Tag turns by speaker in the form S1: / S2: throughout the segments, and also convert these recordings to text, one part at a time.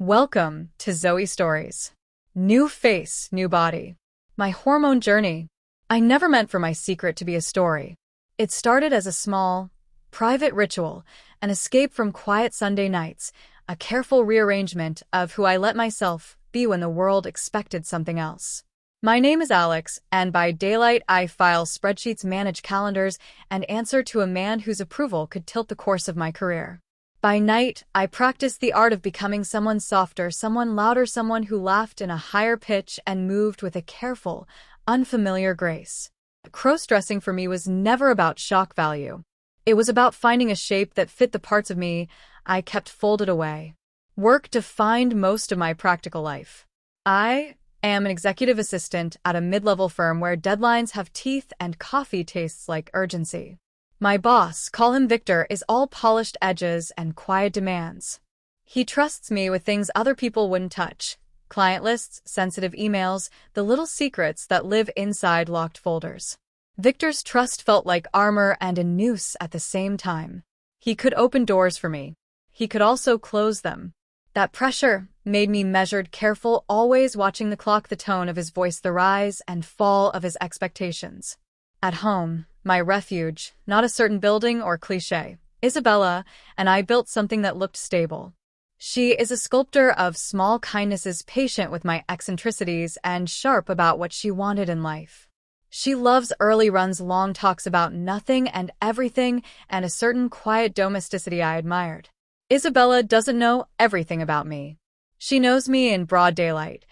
S1: Welcome to Zoe Stories. New face, new body. My hormone journey. I never meant for my secret to be a story. It started as a small, private ritual, an escape from quiet Sunday nights, a careful rearrangement of who I let myself be when the world expected something else. My name is Alex, and by daylight I file spreadsheets, manage calendars, and answer to a man whose approval could tilt the course of my career. By night, I practice the art of becoming someone softer, someone louder, someone who laughed in a higher pitch and moved with a careful, unfamiliar grace. Crossdressing for me was never about shock value. It was about finding a shape that fit the parts of me I kept folded away. Work defined most of my practical life. I am an executive assistant at a mid-level firm where deadlines have teeth and coffee tastes like urgency. My boss, call him Victor, is all polished edges and quiet demands. He trusts me with things other people wouldn't touch. Client lists, sensitive emails, the little secrets that live inside locked folders. Victor's trust felt like armor and a noose at the same time. He could open doors for me. He could also close them. That pressure made me measured, careful, always watching the clock, the tone of his voice, the rise and fall of his expectations. At home, my refuge, not a certain building or cliché, Isabella and I built something that looked stable. She is a sculptor of small kindnesses, patient with my eccentricities, and sharp about what she wanted in life. She loves early runs, long talks about nothing and everything, and a certain quiet domesticity I admired. Isabella doesn't know everything about me. She knows me in broad daylight.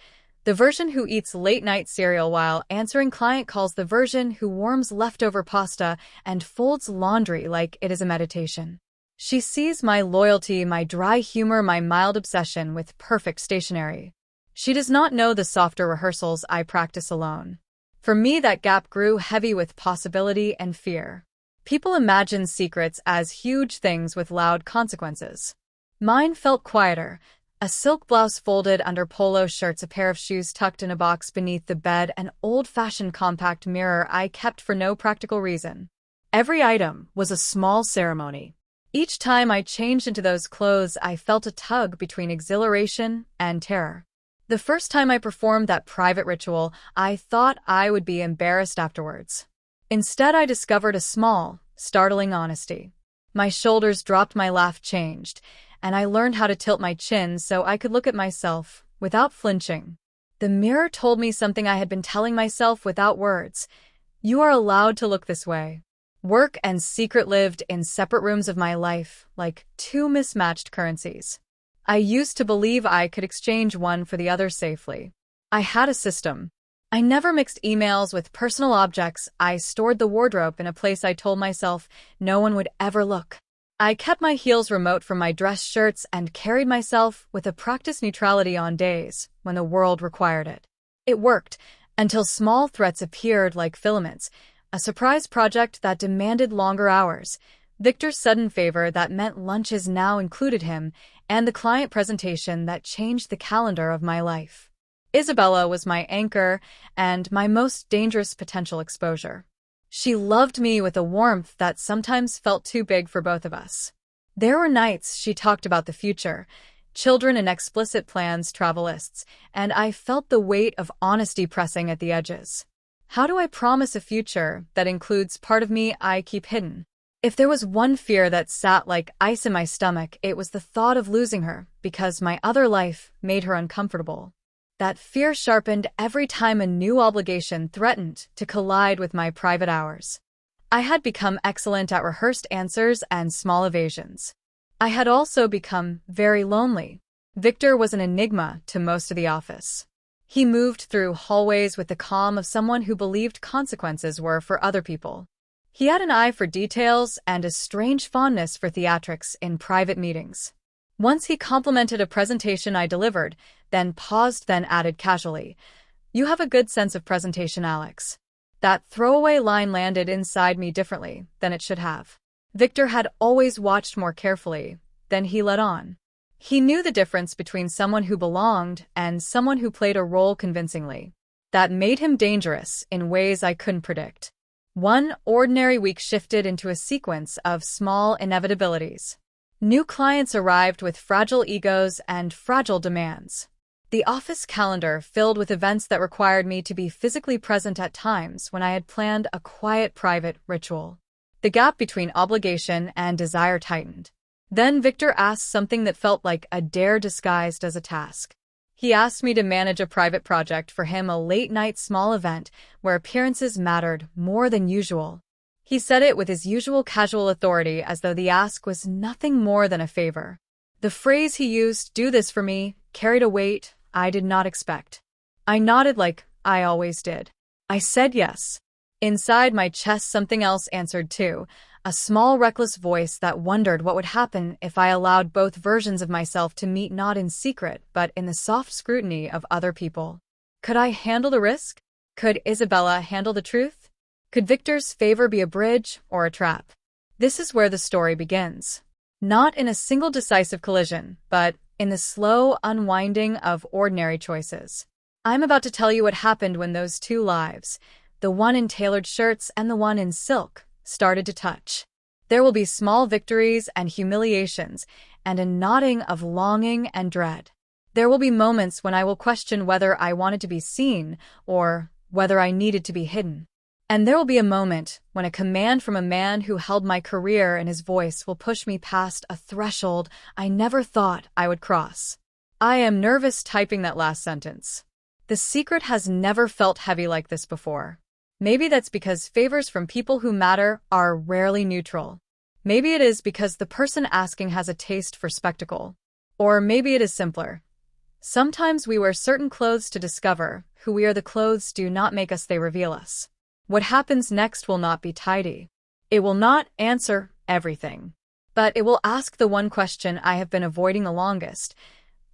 S1: The version who eats late-night cereal while answering client calls, the version who warms leftover pasta and folds laundry like it is a meditation. She sees my loyalty, my dry humor, my mild obsession with perfect stationery. She does not know the softer rehearsals I practice alone. For me, that gap grew heavy with possibility and fear. People imagine secrets as huge things with loud consequences. Mine felt quieter. A silk blouse folded under polo shirts, a pair of shoes tucked in a box beneath the bed, an old-fashioned compact mirror I kept for no practical reason. Every item was a small ceremony. Each time I changed into those clothes, I felt a tug between exhilaration and terror. The first time I performed that private ritual, I thought I would be embarrassed afterwards. Instead, I discovered a small, startling honesty. My shoulders dropped, my laugh changed, and I learned how to tilt my chin so I could look at myself without flinching. The mirror told me something I had been telling myself without words. You are allowed to look this way. Work and secret lived in separate rooms of my life, like two mismatched currencies. I used to believe I could exchange one for the other safely. I had a system. I never mixed emails with personal objects. I stored the wardrobe in a place I told myself no one would ever look. I kept my heels remote from my dress shirts and carried myself with a practiced neutrality on days when the world required it. It worked until small threats appeared like filaments, a surprise project that demanded longer hours, Victor's sudden favor that meant lunches now included him, and the client presentation that changed the calendar of my life. Isabella was my anchor and my most dangerous potential exposure. She loved me with a warmth that sometimes felt too big for both of us. There were nights she talked about the future, children and explicit plans, travel lists, and I felt the weight of honesty pressing at the edges. How do I promise a future that includes part of me I keep hidden? If there was one fear that sat like ice in my stomach, it was the thought of losing her because my other life made her uncomfortable. That fear sharpened every time a new obligation threatened to collide with my private hours. I had become excellent at rehearsed answers and small evasions. I had also become very lonely. Victor was an enigma to most of the office. He moved through hallways with the calm of someone who believed consequences were for other people. He had an eye for details and a strange fondness for theatrics in private meetings. Once he complimented a presentation I delivered, then paused, then added casually, "You have a good sense of presentation, Alex." That throwaway line landed inside me differently than it should have. Victor had always watched more carefully than he let on. He knew the difference between someone who belonged and someone who played a role convincingly. That made him dangerous in ways I couldn't predict. One ordinary week shifted into a sequence of small inevitabilities. New clients arrived with fragile egos and fragile demands. The office calendar filled with events that required me to be physically present at times when I had planned a quiet, private ritual. The gap between obligation and desire tightened. Then Victor asked something that felt like a dare disguised as a task. He asked me to manage a private project for him, a late-night small event where appearances mattered more than usual. He said it with his usual casual authority, as though the ask was nothing more than a favor. The phrase he used, "do this for me," carried a weight I did not expect. I nodded like I always did. I said yes. Inside my chest something else answered too, a small reckless voice that wondered what would happen if I allowed both versions of myself to meet, not in secret but in the soft scrutiny of other people. Could I handle the risk? Could Isabella handle the truth? Could Victor's favor be a bridge or a trap? This is where the story begins. Not in a single decisive collision, but in the slow unwinding of ordinary choices. I'm about to tell you what happened when those two lives, the one in tailored shirts and the one in silk, started to touch. There will be small victories and humiliations, and a nodding of longing and dread. There will be moments when I will question whether I wanted to be seen or whether I needed to be hidden. And there will be a moment when a command from a man who held my career in his voice will push me past a threshold I never thought I would cross. I am nervous typing that last sentence. The secret has never felt heavy like this before. Maybe that's because favors from people who matter are rarely neutral. Maybe it is because the person asking has a taste for spectacle. Or maybe it is simpler. Sometimes we wear certain clothes to discover who we are. The clothes do not make us, they reveal us. What happens next will not be tidy. It will not answer everything. But it will ask the one question I have been avoiding the longest.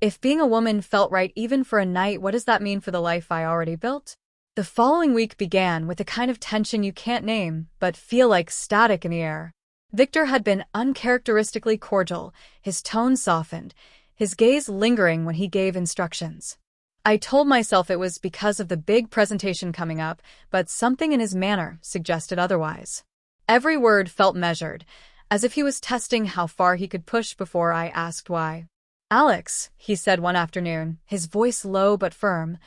S1: If being a woman felt right even for a night, what does that mean for the life I already built? The following week began with a kind of tension you can't name, but feel like static in the air. Victor had been uncharacteristically cordial, his tone softened, his gaze lingering when he gave instructions. I told myself it was because of the big presentation coming up, but something in his manner suggested otherwise. Every word felt measured, as if he was testing how far he could push before I asked why. "Alex," he said one afternoon, his voice low but firm,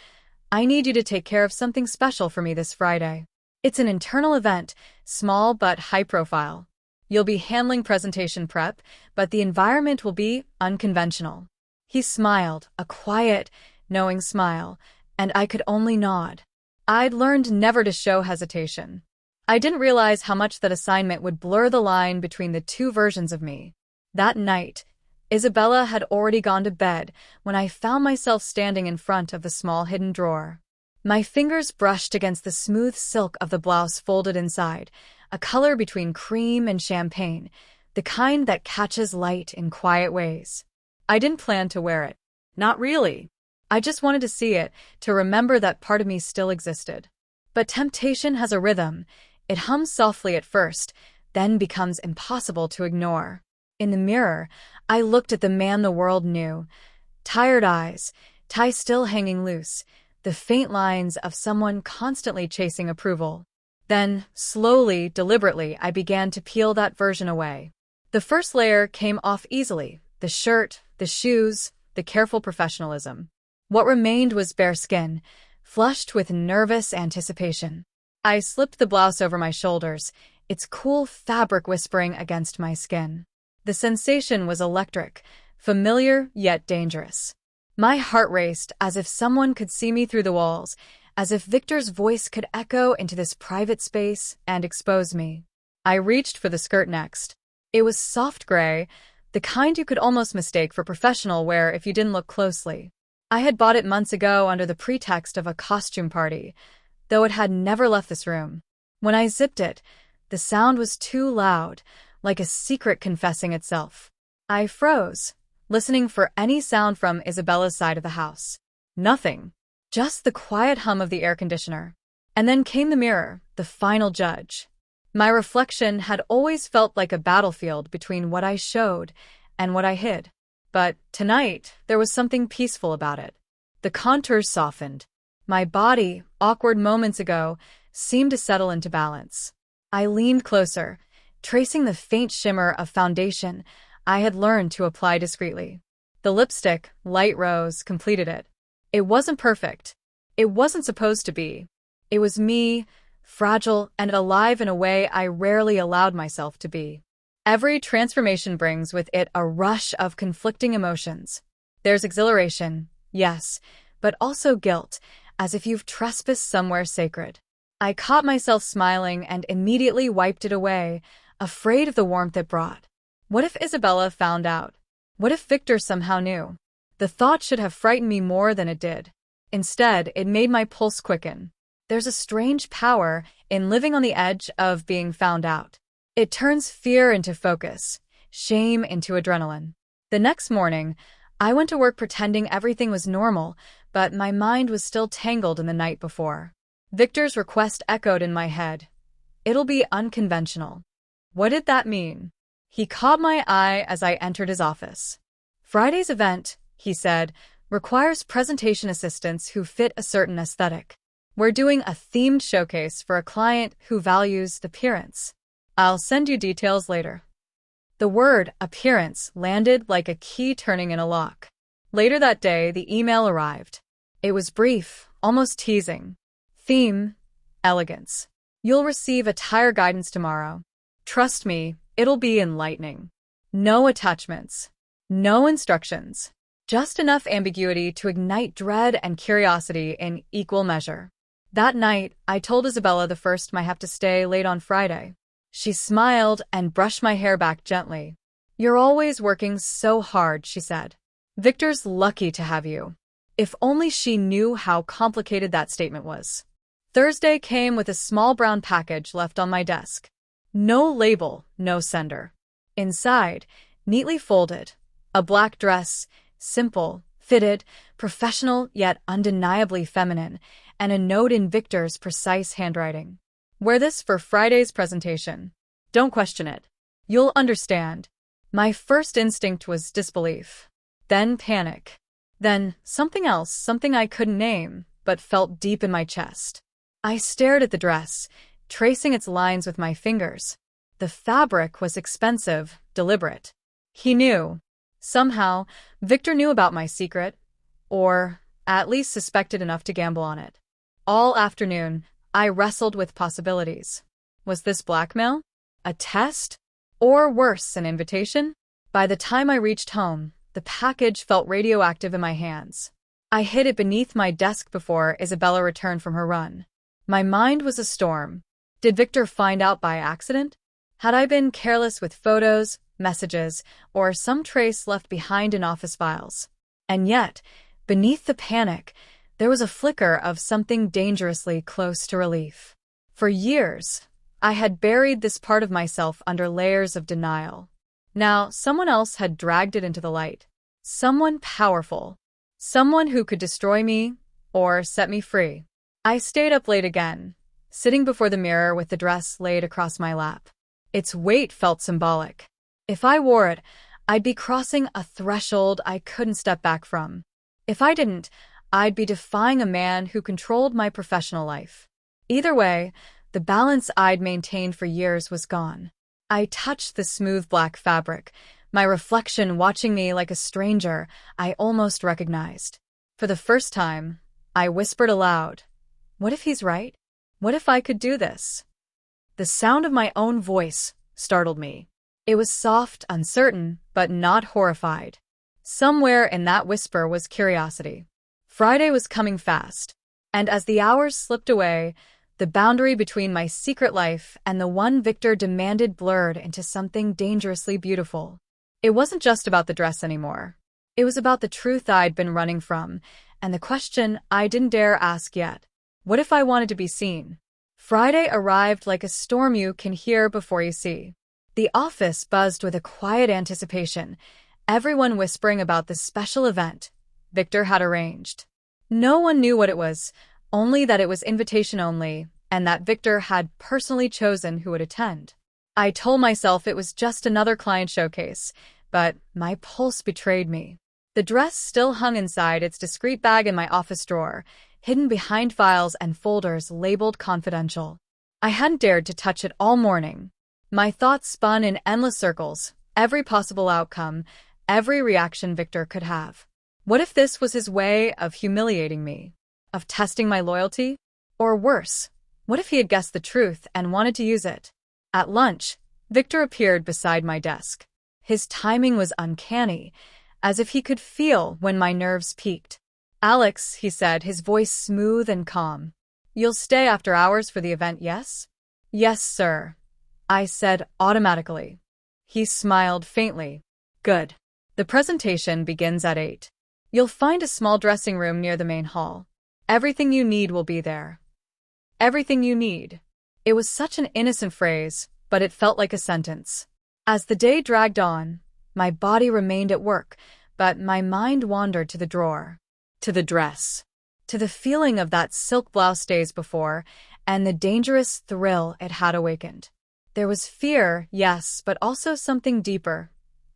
S1: "I need you to take care of something special for me this Friday. It's an internal event, small but high profile. You'll be handling presentation prep, but the environment will be unconventional." He smiled, a quiet, knowing smile, and I could only nod. I'd learned never to show hesitation. I didn't realize how much that assignment would blur the line between the two versions of me. That night, Isabella had already gone to bed when I found myself standing in front of the small hidden drawer. My fingers brushed against the smooth silk of the blouse folded inside, a color between cream and champagne, the kind that catches light in quiet ways. I didn't plan to wear it. Not really. I just wanted to see it, to remember that part of me still existed. But temptation has a rhythm. It hums softly at first, then becomes impossible to ignore. In the mirror, I looked at the man the world knew. Tired eyes, tie still hanging loose, the faint lines of someone constantly chasing approval. Then, slowly, deliberately, I began to peel that version away. The first layer came off easily, the shirt, the shoes, the careful professionalism. What remained was bare skin, flushed with nervous anticipation. I slipped the blouse over my shoulders, its cool fabric whispering against my skin. The sensation was electric, familiar yet dangerous. My heart raced as if someone could see me through the walls, as if Victor's voice could echo into this private space and expose me. I reached for the skirt next. It was soft gray, the kind you could almost mistake for professional wear if you didn't look closely. I had bought it months ago under the pretext of a costume party, though it had never left this room. When I zipped it, the sound was too loud, like a secret confessing itself. I froze, listening for any sound from Isabella's side of the house. Nothing. Just the quiet hum of the air conditioner. And then came the mirror, the final judge. My reflection had always felt like a battlefield between what I showed and what I hid. But tonight, there was something peaceful about it. The contours softened. My body, awkward moments ago, seemed to settle into balance. I leaned closer, tracing the faint shimmer of foundation I had learned to apply discreetly. The lipstick, light rose, completed it. It wasn't perfect. It wasn't supposed to be. It was me, fragile and alive in a way I rarely allowed myself to be. Every transformation brings with it a rush of conflicting emotions. There's exhilaration, yes, but also guilt, as if you've trespassed somewhere sacred. I caught myself smiling and immediately wiped it away, afraid of the warmth it brought. What if Isabella found out? What if Victor somehow knew? The thought should have frightened me more than it did. Instead, it made my pulse quicken. There's a strange power in living on the edge of being found out. It turns fear into focus, shame into adrenaline. The next morning, I went to work pretending everything was normal, but my mind was still tangled in the night before. Victor's request echoed in my head. It'll be unconventional. What did that mean? He caught my eye as I entered his office. Friday's event, he said, requires presentation assistants who fit a certain aesthetic. We're doing a themed showcase for a client who values appearance. I'll send you details later. The word appearance landed like a key turning in a lock. Later that day, the email arrived. It was brief, almost teasing. Theme, elegance. You'll receive attire guidance tomorrow. Trust me, it'll be enlightening. No attachments. No instructions. Just enough ambiguity to ignite dread and curiosity in equal measure. That night, I told Isabella the first might have to stay late on Friday. She smiled and brushed my hair back gently. You're always working so hard, she said. Victor's lucky to have you. If only she knew how complicated that statement was. Thursday came with a small brown package left on my desk. No label, no sender. Inside, neatly folded, a black dress, simple, fitted, professional yet undeniably feminine, and a note in Victor's precise handwriting. Wear this for Friday's presentation. Don't question it. You'll understand. My first instinct was disbelief. Then panic. Then something else, something I couldn't name, but felt deep in my chest. I stared at the dress, tracing its lines with my fingers. The fabric was expensive, deliberate. He knew. Somehow, Victor knew about my secret, or at least suspected enough to gamble on it. All afternoon, I wrestled with possibilities. Was this blackmail? A test? Or worse, an invitation? By the time I reached home, the package felt radioactive in my hands. I hid it beneath my desk before Isabella returned from her run. My mind was a storm. Did Victor find out by accident? Had I been careless with photos, messages, or some trace left behind in office files? And yet, beneath the panic, there was a flicker of something dangerously close to relief. For years, I had buried this part of myself under layers of denial. Now, someone else had dragged it into the light. Someone powerful. Someone who could destroy me or set me free. I stayed up late again, sitting before the mirror with the dress laid across my lap. Its weight felt symbolic. If I wore it, I'd be crossing a threshold I couldn't step back from. If I didn't, I'd be defying a man who controlled my professional life. Either way, the balance I'd maintained for years was gone. I touched the smooth black fabric, my reflection watching me like a stranger I almost recognized. For the first time, I whispered aloud, "What if he's right? What if I could do this?" The sound of my own voice startled me. It was soft, uncertain, but not horrified. Somewhere in that whisper was curiosity. Friday was coming fast, and as the hours slipped away, the boundary between my secret life and the one Victor demanded blurred into something dangerously beautiful. It wasn't just about the dress anymore. It was about the truth I'd been running from, and the question I didn't dare ask yet. What if I wanted to be seen? Friday arrived like a storm you can hear before you see. The office buzzed with a quiet anticipation, everyone whispering about the special event Victor had arranged. No one knew what it was, only that it was invitation only, and that Victor had personally chosen who would attend. I told myself it was just another client showcase, but my pulse betrayed me. The dress still hung inside its discreet bag in my office drawer, hidden behind files and folders labeled confidential. I hadn't dared to touch it all morning. My thoughts spun in endless circles, every possible outcome, every reaction Victor could have. What if this was his way of humiliating me? Of testing my loyalty? Or worse, what if he had guessed the truth and wanted to use it? At lunch, Victor appeared beside my desk. His timing was uncanny, as if he could feel when my nerves peaked. "Alex," he said, his voice smooth and calm. "You'll stay after hours for the event, yes?" "Yes, sir," I said automatically. He smiled faintly. "Good. The presentation begins at 8. You'll find a small dressing room near the main hall. Everything you need will be there." Everything you need. It was such an innocent phrase, but it felt like a sentence. As the day dragged on, my body remained at work, but my mind wandered to the drawer, to the dress, to the feeling of that silk blouse days before, and the dangerous thrill it had awakened. There was fear, yes, but also something deeper.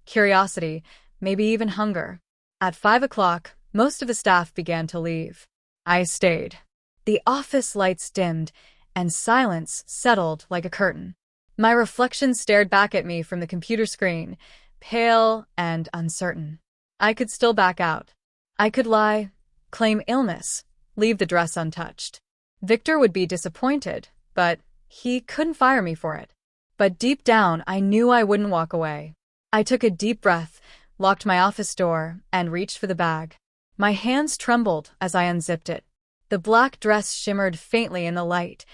S1: Curiosity, maybe even hunger. At 5 o'clock, most of the staff began to leave. I stayed. The office lights dimmed, and silence settled like a curtain. My reflection stared back at me from the computer screen, pale and uncertain. I could still back out. I could lie, claim illness, leave the dress untouched. Victor would be disappointed, but he couldn't fire me for it. But deep down, I knew I wouldn't walk away. I took a deep breath, locked my office door, and reached for the bag. My hands trembled as I unzipped it. The black dress shimmered faintly in the light,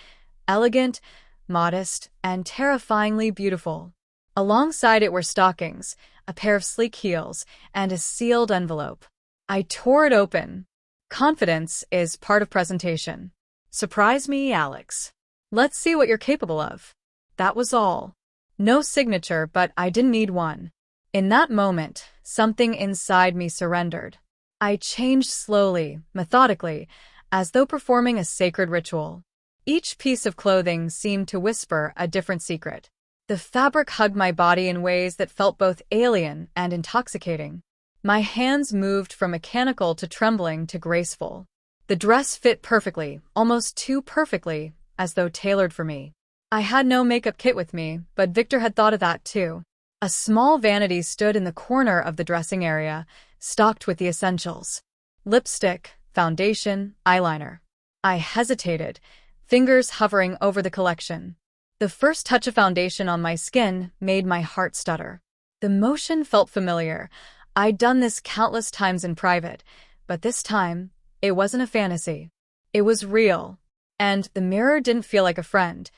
S1: elegant, modest, and terrifyingly beautiful. Alongside it were stockings, a pair of sleek heels, and a sealed envelope. I tore it open. Confidence is part of presentation. "Surprise me, Alex. Let's see what you're capable of." That was all. No signature, but I didn't need one. In that moment, something inside me surrendered. I changed slowly, methodically, as though performing a sacred ritual. Each piece of clothing seemed to whisper a different secret. The fabric hugged my body in ways that felt both alien and intoxicating. My hands moved from mechanical to trembling to graceful. The dress fit perfectly, almost too perfectly, as though tailored for me. I had no makeup kit with me, but Victor had thought of that too. A small vanity stood in the corner of the dressing area, stocked with the essentials. Lipstick, foundation, eyeliner. I hesitated, fingers hovering over the collection. The first touch of foundation on my skin made my heart stutter. The motion felt familiar. I'd done this countless times in private, but this time, it wasn't a fantasy. It was real. And the mirror didn't feel like a friend.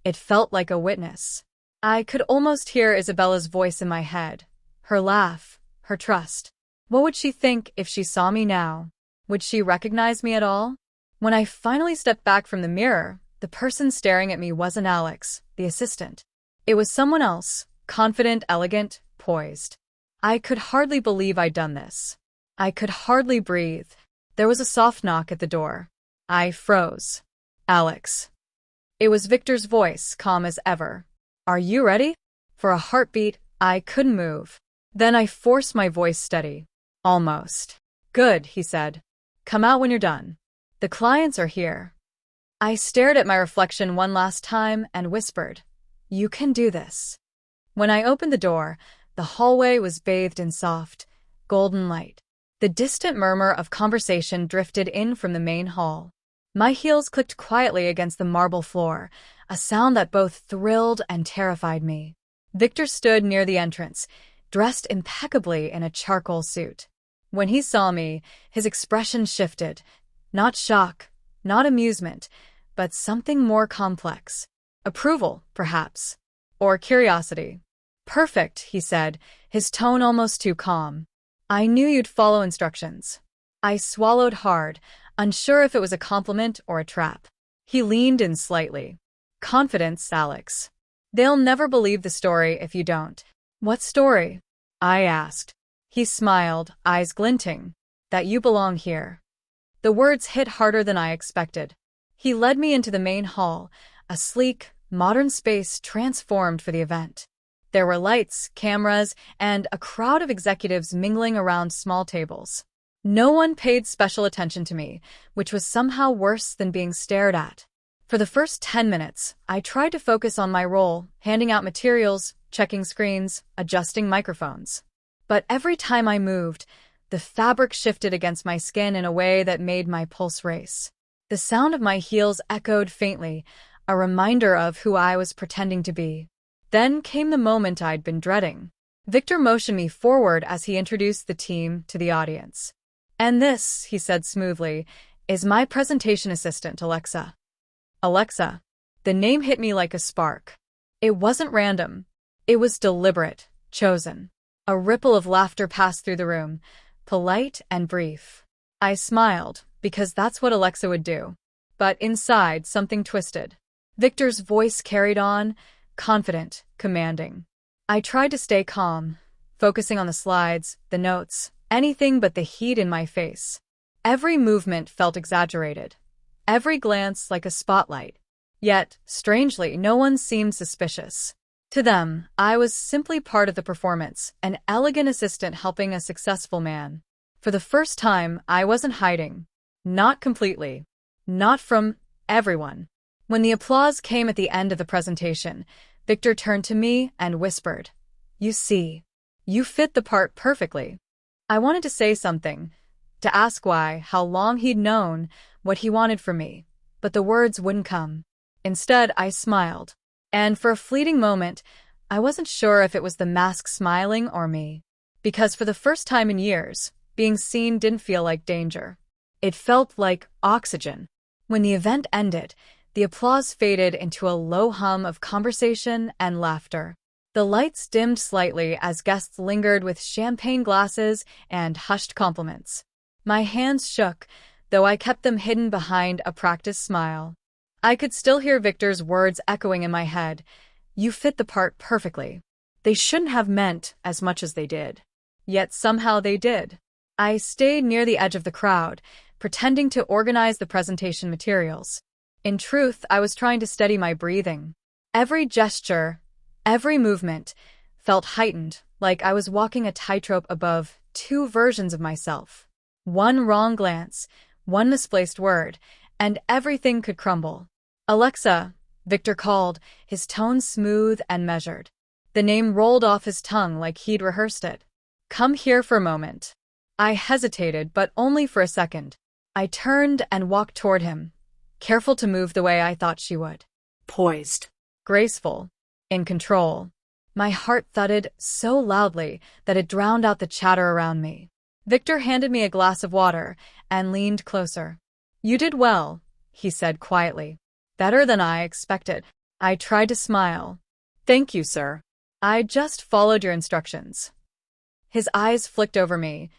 S1: It felt like a witness. I could almost hear Isabella's voice in my head. Her laugh, her trust. What would she think if she saw me now? Would she recognize me at all? When I finally stepped back from the mirror, the person staring at me wasn't Alex, the assistant. It was someone else, confident, elegant, poised. I could hardly believe I'd done this. I could hardly breathe. There was a soft knock at the door. I froze. "Alex." It was Victor's voice, calm as ever. "Are you ready?" For a heartbeat, I couldn't move. Then I forced my voice steady. "Almost." "Good," he said. "Come out when you're done. The clients are here." I stared at my reflection one last time and whispered, "You can do this." When I opened the door, the hallway was bathed in soft, golden light. The distant murmur of conversation drifted in from the main hall. My heels clicked quietly against the marble floor, a sound that both thrilled and terrified me. Victor stood near the entrance, dressed impeccably in a charcoal suit. When he saw me, his expression shifted. Not shock, not amusement, but something more complex. Approval, perhaps. Or curiosity. "Perfect," he said, his tone almost too calm. "I knew you'd follow instructions." I swallowed hard, unsure if it was a compliment or a trap. He leaned in slightly. "Confidence, Alex. They'll never believe the story if you don't." "What story?" I asked. He smiled, eyes glinting. "That you belong here." The words hit harder than I expected. He led me into the main hall, a sleek, modern space transformed for the event. There were lights, cameras, and a crowd of executives mingling around small tables. No one paid special attention to me, which was somehow worse than being stared at. For the first 10 minutes, I tried to focus on my role, handing out materials, checking screens, adjusting microphones. But every time I moved, the fabric shifted against my skin in a way that made my pulse race. The sound of my heels echoed faintly, a reminder of who I was pretending to be. Then came the moment I'd been dreading. Victor motioned me forward as he introduced the team to the audience. "And this," he said smoothly, "is my presentation assistant, Alexa." Alexa. The name hit me like a spark. It wasn't random. It was deliberate, chosen. A ripple of laughter passed through the room, polite and brief. I smiled, because that's what Alexa would do. But inside, something twisted. Victor's voice carried on, confident, commanding. I tried to stay calm, focusing on the slides, the notes, anything but the heat in my face. Every movement felt exaggerated, every glance like a spotlight. Yet, strangely, no one seemed suspicious. To them, I was simply part of the performance, an elegant assistant helping a successful man. For the first time, I wasn't hiding. Not completely. Not from everyone. When the applause came at the end of the presentation, Victor turned to me and whispered, "You see, you fit the part perfectly." I wanted to say something, to ask why, how long he'd known, what he wanted from me, but the words wouldn't come. Instead, I smiled. And for a fleeting moment, I wasn't sure if it was the mask smiling or me. Because for the first time in years, being seen didn't feel like danger. It felt like oxygen. When the event ended, the applause faded into a low hum of conversation and laughter. The lights dimmed slightly as guests lingered with champagne glasses and hushed compliments. My hands shook, though I kept them hidden behind a practiced smile. I could still hear Victor's words echoing in my head. "You fit the part perfectly." They shouldn't have meant as much as they did. Yet somehow they did. I stayed near the edge of the crowd, pretending to organize the presentation materials. In truth, I was trying to steady my breathing. Every gesture, every movement, felt heightened, like I was walking a tightrope above two versions of myself. One wrong glance, one misplaced word, and everything could crumble. "Alexa," Victor called, his tone smooth and measured. The name rolled off his tongue like he'd rehearsed it. "Come here for a moment." I hesitated, but only for a second. I turned and walked toward him, careful to move the way I thought she would. Poised. Graceful. In control. My heart thudded so loudly that it drowned out the chatter around me. Victor handed me a glass of water and leaned closer. "You did well," he said quietly. "Better than I expected." I tried to smile. "Thank you, sir. I just followed your instructions." His eyes flicked over me,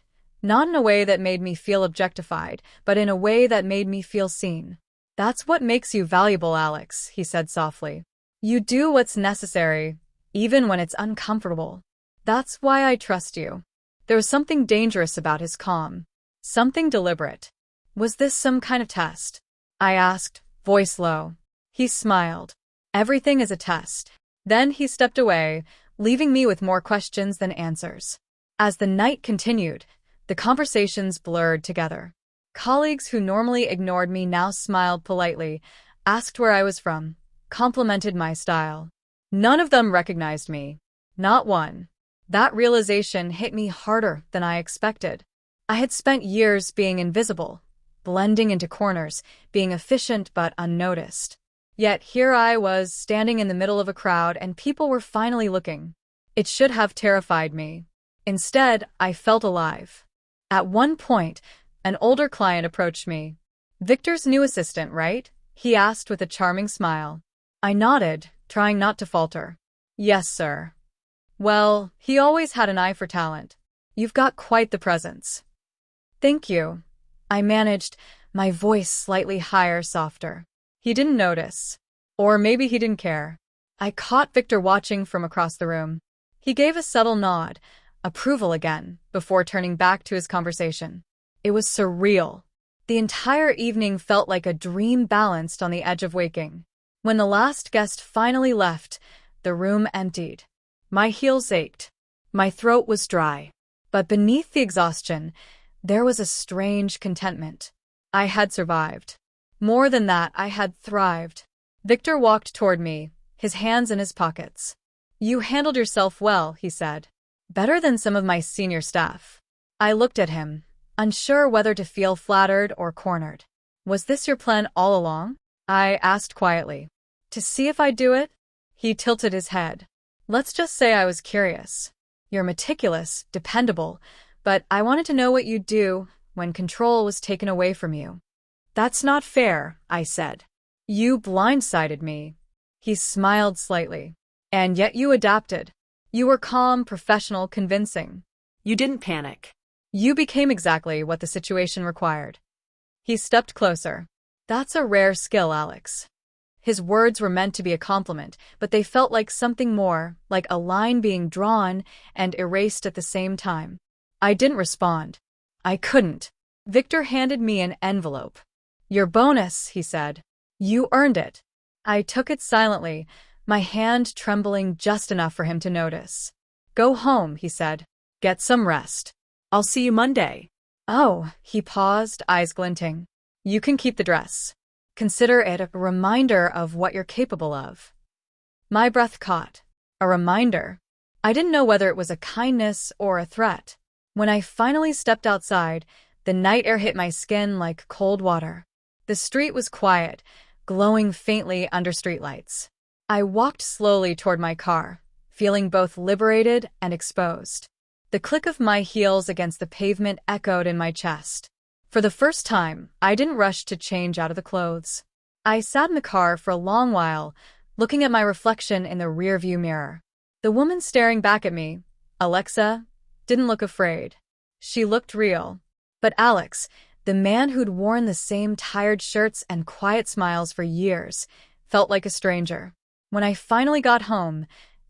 S1: not in a way that made me feel objectified, but in a way that made me feel seen. "That's what makes you valuable, Alex," he said softly. "You do what's necessary, even when it's uncomfortable. That's why I trust you." There was something dangerous about his calm, something deliberate. "Was this some kind of test?" I asked, voice low. He smiled. "Everything is a test." Then he stepped away, leaving me with more questions than answers. As the night continued, the conversations blurred together. Colleagues who normally ignored me now smiled politely, asked where I was from, complimented my style. None of them recognized me. Not one. That realization hit me harder than I expected. I had spent years being invisible, blending into corners, being efficient but unnoticed. Yet here I was, standing in the middle of a crowd, and people were finally looking. It should have terrified me. Instead, I felt alive. At one point, an older client approached me. "Victor's new assistant, right?" he asked with a charming smile. I nodded, trying not to falter. "Yes, sir." "Well, he always had an eye for talent. You've got quite the presence." "Thank you." I managed, my voice slightly higher, softer. He didn't notice. Or maybe he didn't care. I caught Victor watching from across the room. He gave a subtle nod, approval again, before turning back to his conversation. It was surreal. The entire evening felt like a dream balanced on the edge of waking. When the last guest finally left, the room emptied. My heels ached. My throat was dry. But beneath the exhaustion, there was a strange contentment. I had survived. More than that, I had thrived. Victor walked toward me, his hands in his pockets. You handled yourself well, he said. Better than some of my senior staff. I looked at him, unsure whether to feel flattered or cornered. Was this your plan all along? I asked quietly. To see if I'd do it? He tilted his head. Let's just say I was curious. You're meticulous, dependable, but I wanted to know what you'd do when control was taken away from you. That's not fair, I said. You blindsided me. He smiled slightly. And yet you adapted. You were calm, professional, convincing.
S2: You didn't panic.
S1: You became exactly what the situation required. He stepped closer. That's a rare skill, Alex. His words were meant to be a compliment, but they felt like something more, like a line being drawn and erased at the same time. I didn't respond. I couldn't. Victor handed me an envelope. Your bonus, he said. You earned it. I took it silently, my hand trembling just enough for him to notice. Go home, he said. Get some rest.
S2: I'll see you Monday.
S1: Oh, he paused, eyes glinting. You can keep the dress. Consider it a reminder of what you're capable of. My breath caught. A reminder. I didn't know whether it was a kindness or a threat. When I finally stepped outside, the night air hit my skin like cold water. The street was quiet, glowing faintly under streetlights. I walked slowly toward my car, feeling both liberated and exposed. The click of my heels against the pavement echoed in my chest. For the first time, I didn't rush to change out of the clothes. I sat in the car for a long while, looking at my reflection in the rearview mirror. The woman staring back at me, Alexa, didn't look afraid. She looked real. But Alex, the man who'd worn the same tired shirts and quiet smiles for years, felt like a stranger. When I finally got home,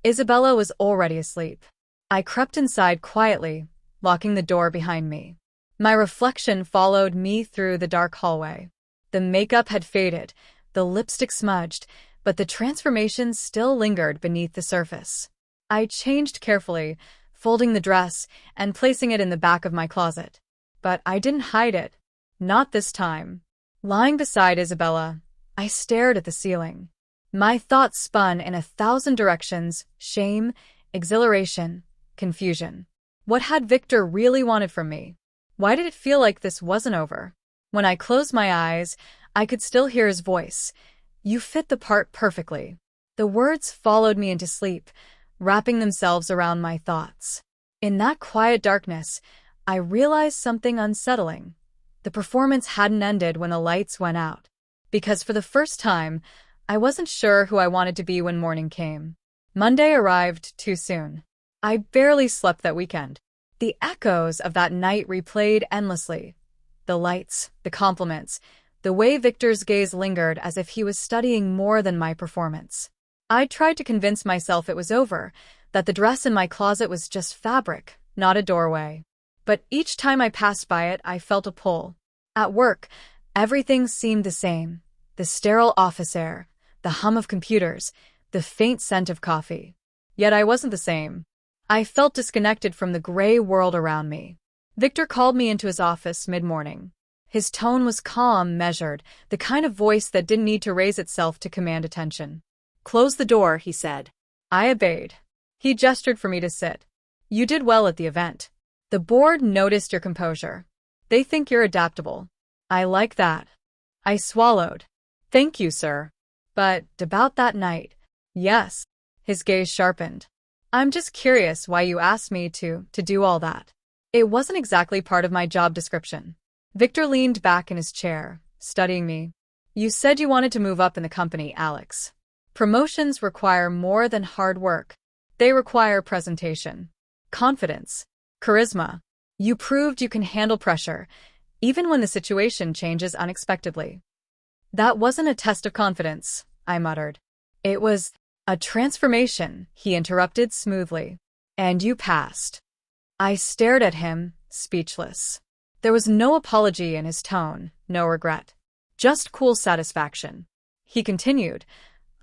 S1: Isabella was already asleep. I crept inside quietly, locking the door behind me. My reflection followed me through the dark hallway. The makeup had faded, the lipstick smudged, but the transformation still lingered beneath the surface. I changed carefully, folding the dress and placing it in the back of my closet. But I didn't hide it. Not this time. Lying beside Isabella, I stared at the ceiling. My thoughts spun in 1,000 directions: shame, exhilaration, confusion. What had Victor really wanted from me? Why did it feel like this wasn't over? When I closed my eyes, I could still hear his voice. You fit the part perfectly. The words followed me into sleep, wrapping themselves around my thoughts. In that quiet darkness, I realized something unsettling. The performance hadn't ended when the lights went out. Because for the first time, I wasn't sure who I wanted to be when morning came. Monday arrived too soon. I barely slept that weekend. The echoes of that night replayed endlessly. The lights, the compliments, the way Victor's gaze lingered as if he was studying more than my performance. I tried to convince myself it was over, that the dress in my closet was just fabric, not a doorway. But each time I passed by it, I felt a pull. At work, everything seemed the same. The sterile office air, the hum of computers, the faint scent of coffee. Yet I wasn't the same. I felt disconnected from the gray world around me. Victor called me into his office mid-morning. His tone was calm, measured, the kind of voice that didn't need to raise itself to command attention.
S2: Close the door, he said.
S1: I obeyed. He gestured for me to sit. You did well at the event. The board noticed your composure. They think you're adaptable. I like that. I swallowed. Thank you, sir. But about that night. Yes. His gaze sharpened. I'm just curious why you asked me to do all that. It wasn't exactly part of my job description. Victor leaned back in his chair, studying me. You said you wanted to move up in the company, Alex. Promotions require more than hard work. They require presentation, confidence, charisma. You proved you can handle pressure, even when the situation changes unexpectedly. That wasn't a test of confidence, I muttered. It was a transformation, he interrupted smoothly. And you passed. I stared at him, speechless. There was no apology in his tone, no regret. Just cool satisfaction. He continued,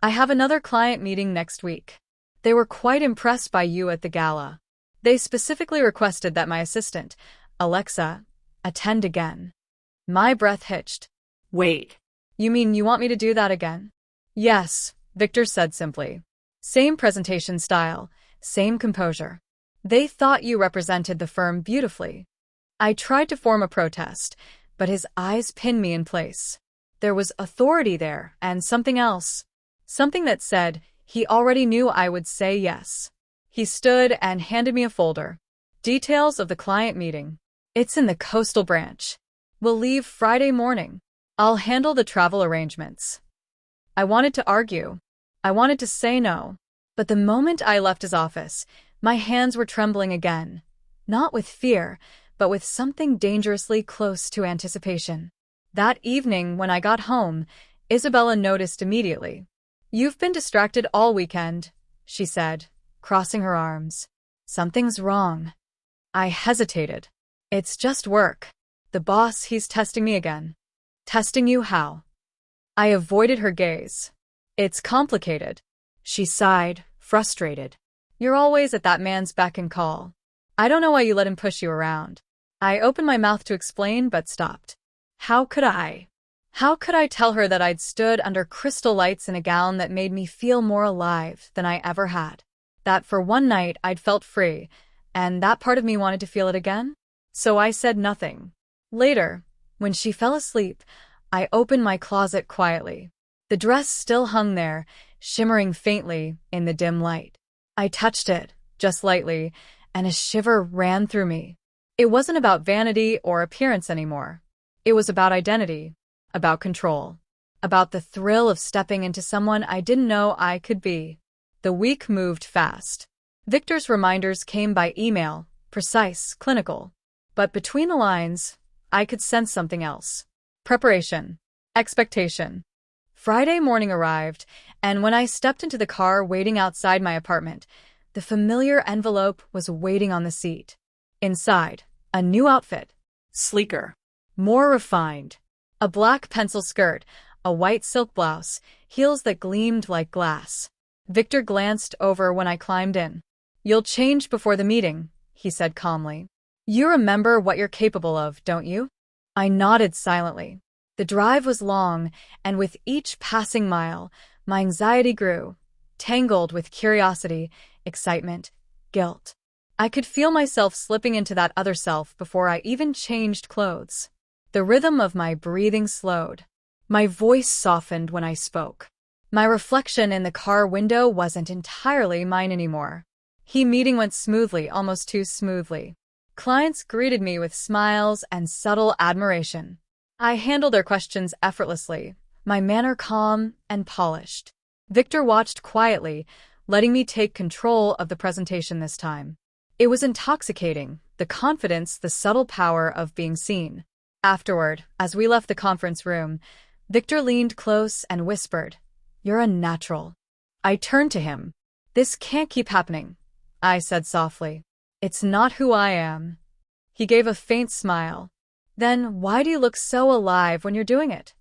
S1: I have another client meeting next week. They were quite impressed by you at the gala. They specifically requested that my assistant, Alexa, attend again. My breath hitched.
S2: Wait.
S1: You mean you want me to do that again? Yes, Victor said simply. Same presentation style, same composure. They thought you represented the firm beautifully. I tried to form a protest, but his eyes pinned me in place. There was authority there and something else. Something that said he already knew I would say yes. He stood and handed me a folder. Details of the client meeting. It's in the coastal branch. We'll leave Friday morning. I'll handle the travel arrangements. I wanted to argue. I wanted to say no. But the moment I left his office, my hands were trembling again. Not with fear, but with something dangerously close to anticipation. That evening, when I got home, Isabella noticed immediately. "You've been distracted all weekend," she said, crossing her arms. "Something's wrong." I hesitated. "It's just work. The boss, he's testing me again." "Testing you how?" I avoided her gaze. "It's complicated." She sighed, frustrated. "You're always at that man's beck and call. I don't know why you let him push you around." I opened my mouth to explain but stopped. How could I? How could I tell her that I'd stood under crystal lights in a gown that made me feel more alive than I ever had? That for one night I'd felt free, and that part of me wanted to feel it again? So I said nothing. Later, when she fell asleep, I opened my closet quietly. The dress still hung there, shimmering faintly in the dim light. I touched it, just lightly, and a shiver ran through me. It wasn't about vanity or appearance anymore. It was about identity, about control, about the thrill of stepping into someone I didn't know I could be. The week moved fast. Victor's reminders came by email, precise, clinical. But between the lines, I could sense something else. Preparation. Expectation. Friday morning arrived, and when I stepped into the car waiting outside my apartment, the familiar envelope was waiting on the seat. Inside, a new outfit. Sleeker. More refined. A black pencil skirt, a white silk blouse, heels that gleamed like glass. Victor glanced over when I climbed in. "You'll change before the meeting," he said calmly. "You remember what you're capable of, don't you?" I nodded silently. The drive was long, and with each passing mile, my anxiety grew, tangled with curiosity, excitement, guilt. I could feel myself slipping into that other self before I even changed clothes. The rhythm of my breathing slowed. My voice softened when I spoke. My reflection in the car window wasn't entirely mine anymore. Meeting went smoothly, almost too smoothly. Clients greeted me with smiles and subtle admiration. I handled their questions effortlessly, my manner calm and polished. Victor watched quietly, letting me take control of the presentation this time. It was intoxicating, the confidence, the subtle power of being seen. Afterward, as we left the conference room, Victor leaned close and whispered, "You're a natural." I turned to him. "This can't keep happening," I said softly. "It's not who I am." He gave a faint smile. "Then why do you look so alive when you're doing it?"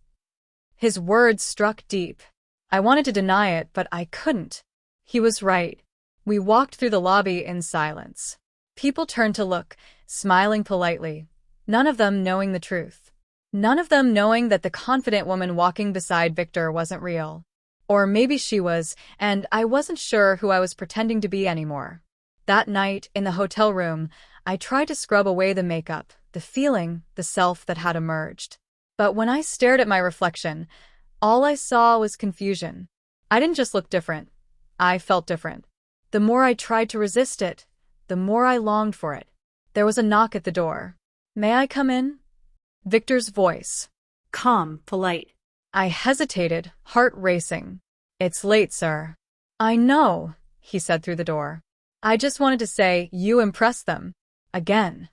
S1: His words struck deep. I wanted to deny it, but I couldn't. He was right. We walked through the lobby in silence. People turned to look, smiling politely, none of them knowing the truth. None of them knowing that the confident woman walking beside Victor wasn't real. Or maybe she was, and I wasn't sure who I was pretending to be anymore. That night, in the hotel room, I tried to scrub away the makeup, the feeling, the self that had emerged. But when I stared at my reflection, all I saw was confusion. I didn't just look different. I felt different. The more I tried to resist it, the more I longed for it. There was a knock at the door. "May I come in?" Victor's voice.
S2: Calm, polite.
S1: I hesitated, heart racing. "It's late, sir." "I know," he said through the door. "I just wanted to say you impressed them. Again."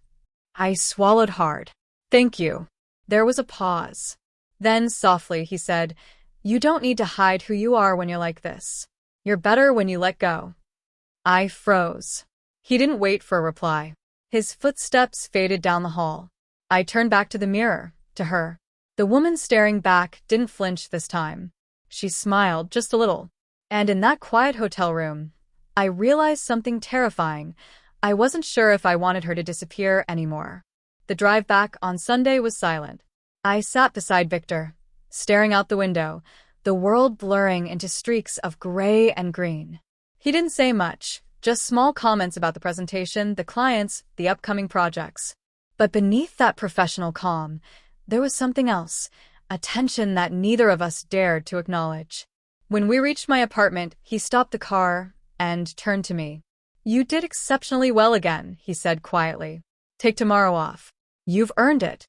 S1: I swallowed hard. "Thank you." There was a pause. Then, softly, he said, "You don't need to hide who you are when you're like this. You're better when you let go." I froze. He didn't wait for a reply. His footsteps faded down the hall. I turned back to the mirror, to her. The woman staring back didn't flinch this time. She smiled just a little. And in that quiet hotel room, I realized something terrifying. I wasn't sure if I wanted her to disappear anymore. The drive back on Sunday was silent. I sat beside Victor, staring out the window, the world blurring into streaks of gray and green. He didn't say much, just small comments about the presentation, the clients, the upcoming projects. But beneath that professional calm, there was something else, a tension that neither of us dared to acknowledge. When we reached my apartment, he stopped the car and turned to me. "You did exceptionally well again," he said quietly. "Take tomorrow off. You've earned it."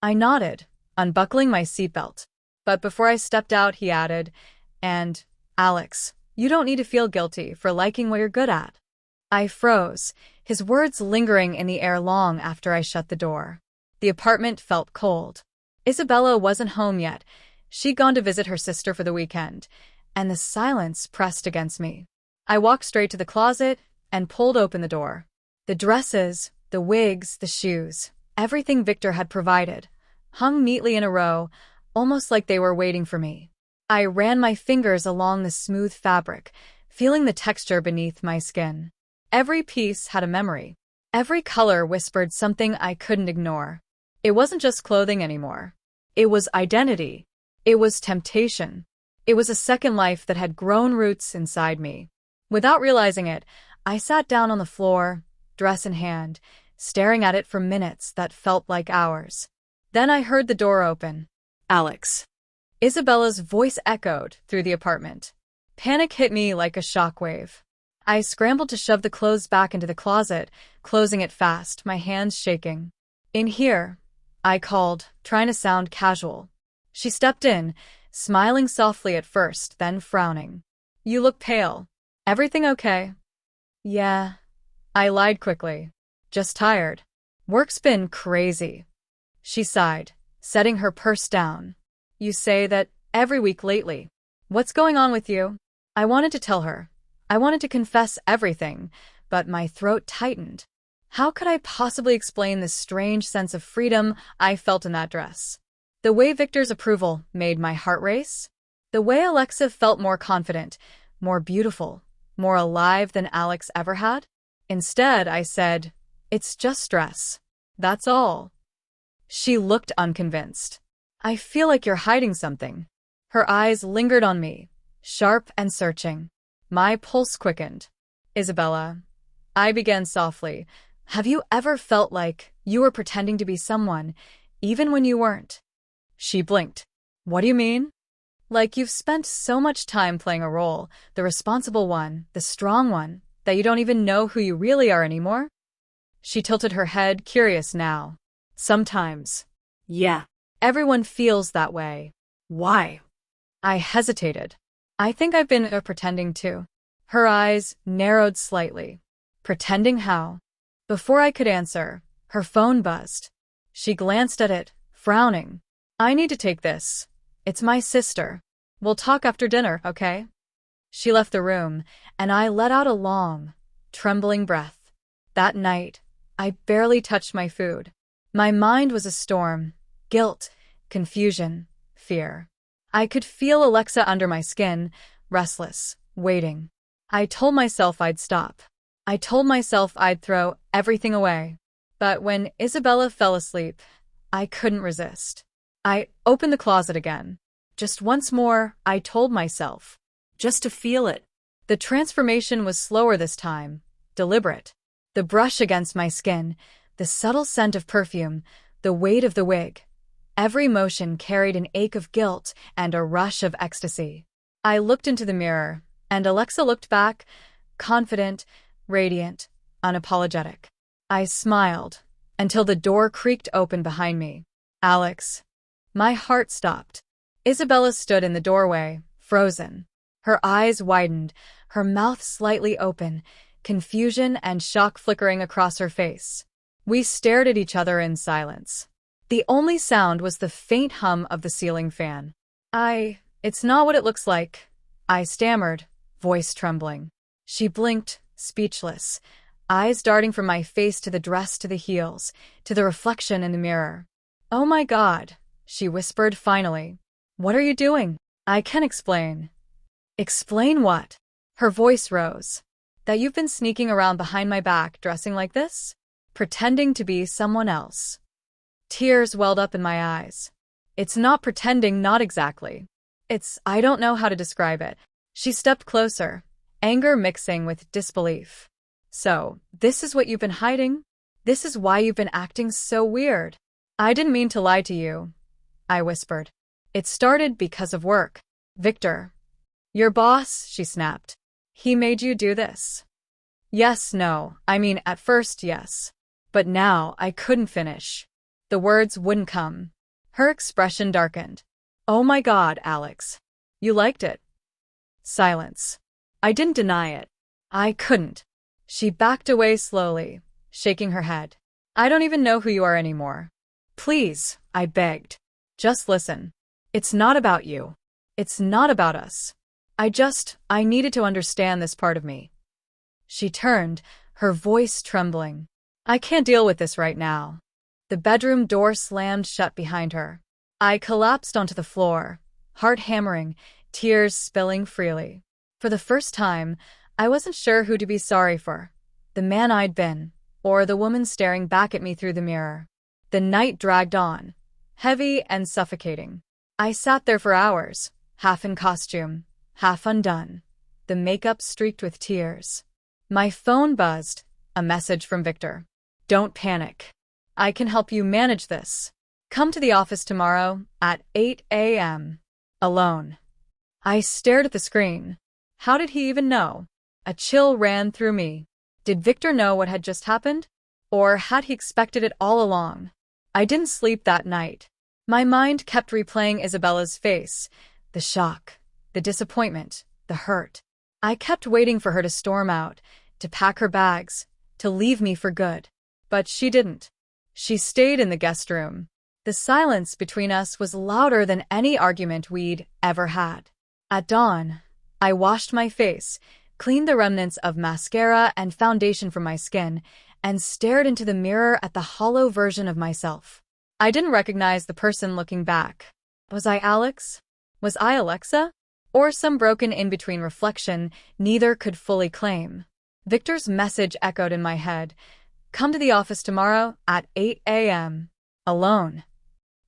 S1: I nodded, unbuckling my seatbelt. But before I stepped out, he added, "And, Alex, you don't need to feel guilty for liking what you're good at." I froze, his words lingering in the air long after I shut the door. The apartment felt cold. Isabella wasn't home yet. She'd gone to visit her sister for the weekend, and the silence pressed against me. I walked straight to the closet and pulled open the door. The dresses, the wigs, the shoes, everything Victor had provided, hung neatly in a row, almost like they were waiting for me. I ran my fingers along the smooth fabric, feeling the texture beneath my skin. Every piece had a memory. Every color whispered something I couldn't ignore. It wasn't just clothing anymore. It was identity. It was temptation. It was a second life that had grown roots inside me. Without realizing it, I sat down on the floor, dress in hand, staring at it for minutes that felt like hours. Then I heard the door open.
S2: Alex.
S1: Isabella's voice echoed through the apartment. Panic hit me like a shockwave. I scrambled to shove the clothes back into the closet, closing it fast, my hands shaking. "In here," I called, trying to sound casual. She stepped in, smiling softly at first, then frowning. "You look pale. Everything okay?" "Yeah," I lied quickly. "Just tired. Work's been crazy." She sighed, setting her purse down. "You say that every week lately. What's going on with you?" I wanted to tell her. I wanted to confess everything, but my throat tightened. How could I possibly explain the strange sense of freedom I felt in that dress? The way Victor's approval made my heart race? The way Alexa felt more confident, more beautiful, more alive than Alex ever had? Instead, I said, "It's just stress. That's all." She looked unconvinced. "I feel like you're hiding something." Her eyes lingered on me, sharp and searching. My pulse quickened. "Isabella," I began softly, "have you ever felt like you were pretending to be someone, even when you weren't?" She blinked. "What do you mean?" "Like you've spent so much time playing a role, the responsible one, the strong one, that you don't even know who you really are anymore?" She tilted her head, curious now. "Sometimes."
S2: Yeah.
S1: "Everyone feels that way."
S2: Why?
S1: I hesitated. "I think I've been pretending too." Her eyes narrowed slightly. "Pretending how?" Before I could answer, her phone buzzed. She glanced at it, frowning. "I need to take this. It's my sister. We'll talk after dinner, okay?" She left the room, and I let out a long, trembling breath. That night, I barely touched my food. My mind was a storm. Guilt, confusion, fear. I could feel Alexa under my skin, restless, waiting. I told myself I'd stop. I told myself I'd throw everything away. But when Isabella fell asleep, I couldn't resist. I opened the closet again. Just once more, I told myself.
S2: Just to feel it.
S1: The transformation was slower this time, deliberate. The brush against my skin, the subtle scent of perfume, the weight of the wig. Every motion carried an ache of guilt and a rush of ecstasy. I looked into the mirror, and Alexa looked back, confident, radiant, unapologetic. I smiled, until the door creaked open behind me. "Alex." My heart stopped. Isabella stood in the doorway, frozen. Her eyes widened, her mouth slightly open, confusion and shock flickering across her face. We stared at each other in silence. The only sound was the faint hum of the ceiling fan. It's not what it looks like," I stammered, voice trembling. She blinked, speechless, eyes darting from my face to the dress to the heels, to the reflection in the mirror. "Oh my God," she whispered finally. "What are you doing?" "I can explain." "Explain what?" Her voice rose. "That you've been sneaking around behind my back dressing like this? Pretending to be someone else." Tears welled up in my eyes. "It's not pretending, not exactly. I don't know how to describe it." She stepped closer, anger mixing with disbelief. So, this is what you've been hiding? This is why you've been acting so weird. I didn't mean to lie to you, I whispered. It started because of work. Victor. Your boss, she snapped. He made you do this. Yes, no, I mean at first, yes. But now I couldn't finish. The words wouldn't come. Her expression darkened. Oh my God, Alex. You liked it. Silence. I didn't deny it. I couldn't. She backed away slowly, shaking her head. I don't even know who you are anymore. Please, I begged. Just listen. It's not about you. It's not about us. I needed to understand this part of me. She turned, her voice trembling. I can't deal with this right now. The bedroom door slammed shut behind her. I collapsed onto the floor, heart hammering, tears spilling freely. For the first time, I wasn't sure who to be sorry for, the man I'd been, or the woman staring back at me through the mirror. The night dragged on, heavy and suffocating. I sat there for hours, half in costume, half undone, the makeup streaked with tears. My phone buzzed, a message from Victor. Don't panic. I can help you manage this. Come to the office tomorrow at 8 a.m. Alone. I stared at the screen. How did he even know? A chill ran through me. Did Victor know what had just happened? Or had he expected it all along? I didn't sleep that night. My mind kept replaying Isabella's face, the shock, the disappointment, the hurt. I kept waiting for her to storm out, to pack her bags, to leave me for good. But she didn't. She stayed in the guest room. The silence between us was louder than any argument we'd ever had. At dawn, I washed my face, cleaned the remnants of mascara and foundation from my skin, and stared into the mirror at the hollow version of myself. I didn't recognize the person looking back. Was I Alex? Was I Alexa? Or some broken in-between reflection neither could fully claim? Victor's message echoed in my head. Come to the office tomorrow at 8 a.m. Alone.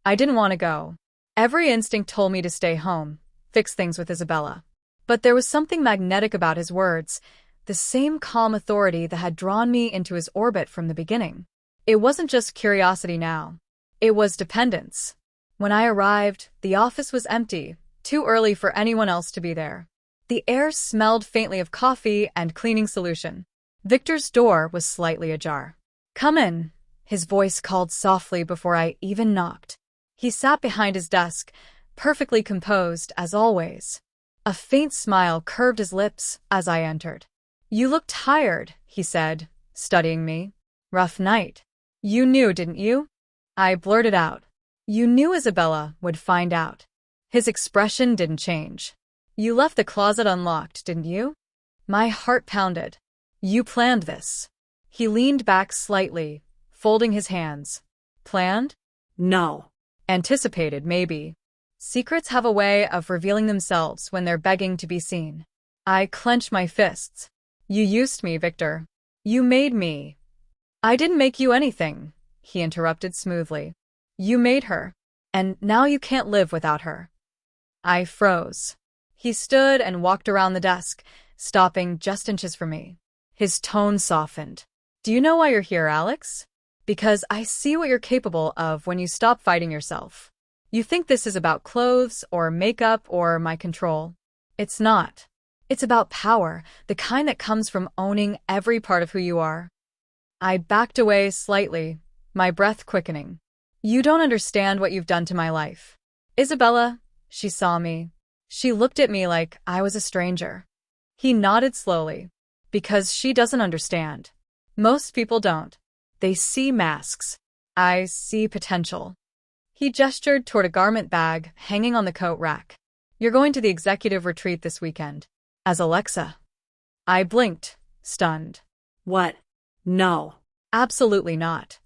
S1: I didn't want to go. Every instinct told me to stay home, fix things with Isabella. But there was something magnetic about his words, the same calm authority that had drawn me into his orbit from the beginning. It wasn't just curiosity now. It was dependence. When I arrived, the office was empty, too early for anyone else to be there. The air smelled faintly of coffee and cleaning solution. Victor's door was slightly ajar. Come in, his voice called softly before I even knocked. He sat behind his desk, perfectly composed as always. A faint smile curved his lips as I entered. You look tired, he said, studying me. Rough night. You knew, didn't you? I blurted out. You knew Isabella would find out. His expression didn't change. You left the closet unlocked, didn't you? My heart pounded. You planned this. He leaned back slightly, folding his hands. Planned?
S2: No.
S1: Anticipated, maybe. Secrets have a way of revealing themselves when they're begging to be seen. I clenched my fists. You used me, Victor. You made me. I didn't make you anything, he interrupted smoothly. You made her, and now you can't live without her. I froze. He stood and walked around the desk, stopping just inches from me. His tone softened. Do you know why you're here, Alex? Because I see what you're capable of when you stop fighting yourself. You think this is about clothes or makeup or my control. It's not. It's about power, the kind that comes from owning every part of who you are. I backed away slightly, my breath quickening. You don't understand what you've done to my life. Isabella, she saw me. She looked at me like I was a stranger. He nodded slowly. Because she doesn't understand. Most people don't. They see masks. I see potential. He gestured toward a garment bag hanging on the coat rack. You're going to the executive retreat this weekend. As Alexa. I blinked, stunned.
S2: What? No.
S1: Absolutely not.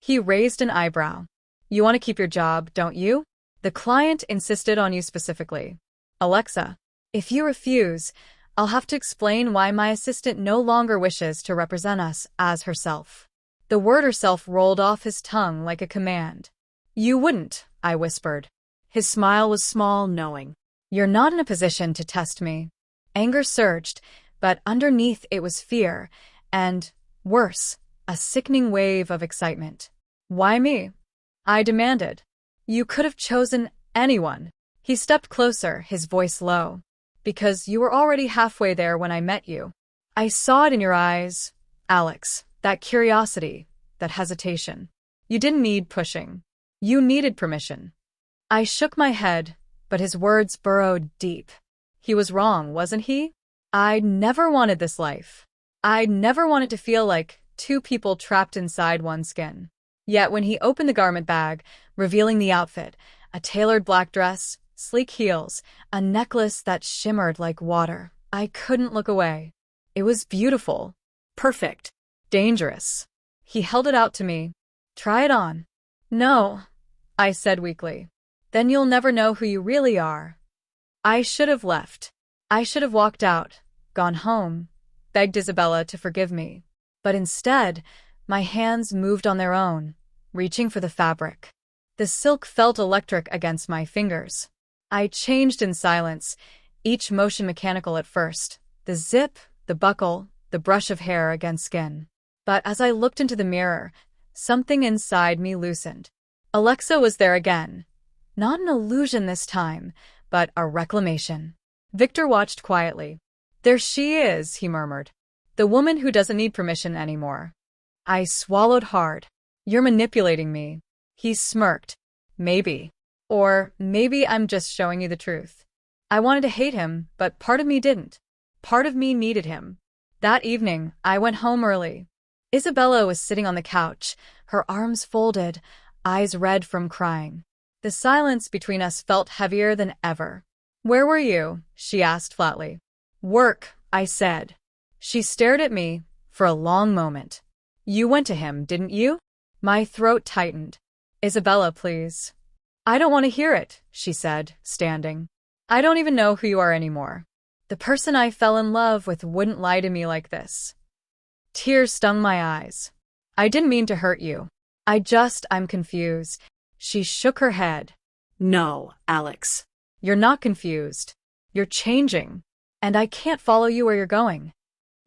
S1: He raised an eyebrow. You want to keep your job, don't you? The client insisted on you specifically. Alexa, if you refuse, I'll have to explain why my assistant no longer wishes to represent us as herself. The word herself rolled off his tongue like a command. You wouldn't, I whispered. His smile was small, knowing. You're not in a position to test me. Anger surged, But underneath it was fear, and, worse, a sickening wave of excitement. Why me? I demanded. You could have chosen anyone. He stepped closer, his voice low. Because you were already halfway there when I met you. I saw it in your eyes, Alex, that curiosity, that hesitation. You didn't need pushing. You needed permission. I shook my head, but his words burrowed deep. He was wrong, wasn't he? I'd never wanted this life. I'd never wanted to feel like two people trapped inside one skin. Yet when he opened the garment bag, revealing the outfit, a tailored black dress, sleek heels, a necklace that shimmered like water, I couldn't look away. It was beautiful.
S2: Perfect.
S1: Dangerous. He held it out to me. Try it on. No, I said weakly. Then you'll never know who you really are. I should have left. I should have walked out, gone home, begged Isabella to forgive me. But instead, my hands moved on their own, reaching for the fabric. The silk felt electric against my fingers. I changed in silence, each motion mechanical at first. The zip, the buckle, the brush of hair against skin. But as I looked into the mirror, something inside me loosened. Alexa was there again. Not an illusion this time, but a reclamation. Victor watched quietly. There she is, he murmured. The woman who doesn't need permission anymore. I swallowed hard. You're manipulating me. He smirked. Maybe. Or maybe I'm just showing you the truth. I wanted to hate him, but part of me didn't. Part of me needed him. That evening, I went home early. Isabella was sitting on the couch, her arms folded, eyes red from crying. The silence between us felt heavier than ever. Where were you? She asked flatly. Work, I said. She stared at me for a long moment. You went to him, didn't you? My throat tightened. Isabella, please. I don't want to hear it, she said, standing. I don't even know who you are anymore. The person I fell in love with wouldn't lie to me like this. Tears stung my eyes. I didn't mean to hurt you. I'm confused. She shook her head.
S2: No, Alex.
S1: You're not confused. You're changing. And I can't follow you where you're going.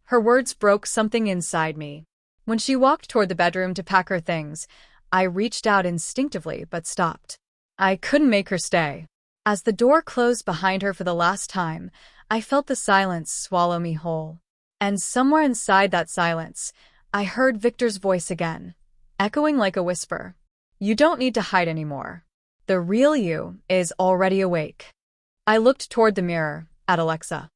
S1: Her words broke something inside me. When she walked toward the bedroom to pack her things, I reached out instinctively but stopped. I couldn't make her stay. As the door closed behind her for the last time, I felt the silence swallow me whole. And somewhere inside that silence, I heard Victor's voice again, echoing like a whisper. You don't need to hide anymore. The real you is already awake. I looked toward the mirror, at Alexa.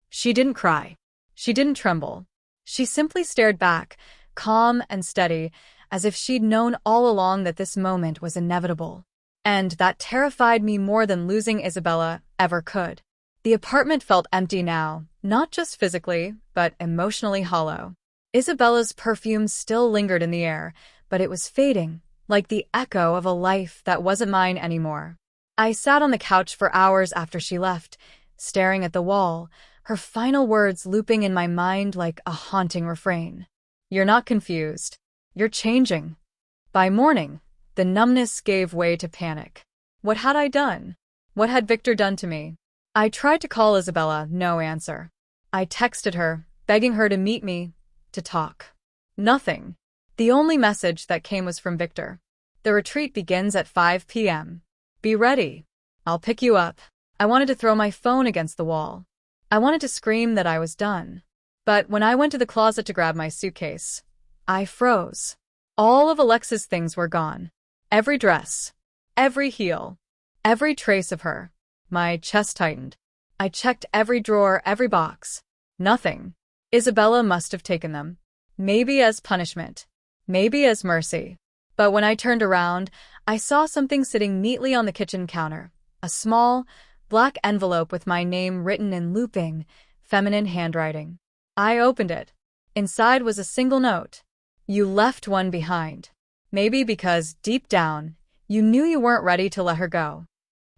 S1: She didn't cry. She didn't tremble. She simply stared back, calm and steady, as if she'd known all along that this moment was inevitable. And that terrified me more than losing Isabella ever could. The apartment felt empty now, not just physically, but emotionally hollow. Isabella's perfume still lingered in the air, but it was fading, like the echo of a life that wasn't mine anymore. I sat on the couch for hours after she left, staring at the wall, her final words looping in my mind like a haunting refrain. You're not confused. You're changing. By morning, the numbness gave way to panic. What had I done? What had Victor done to me? I tried to call Isabella, no answer. I texted her, begging her to meet me, to talk. Nothing. The only message that came was from Victor. The retreat begins at 5 p.m. Be ready. I'll pick you up. I wanted to throw my phone against the wall. I wanted to scream that I was done. But when I went to the closet to grab my suitcase, I froze. All of Alexa's things were gone. Every dress, every heel, every trace of her. My chest tightened. I checked every drawer, every box. Nothing. Isabella must have taken them. Maybe as punishment. Maybe as mercy. But when I turned around, I saw something sitting neatly on the kitchen counter. A small, black envelope with my name written in looping, feminine handwriting. I opened it. Inside was a single note. You left one behind. Maybe because, deep down, you knew you weren't ready to let her go.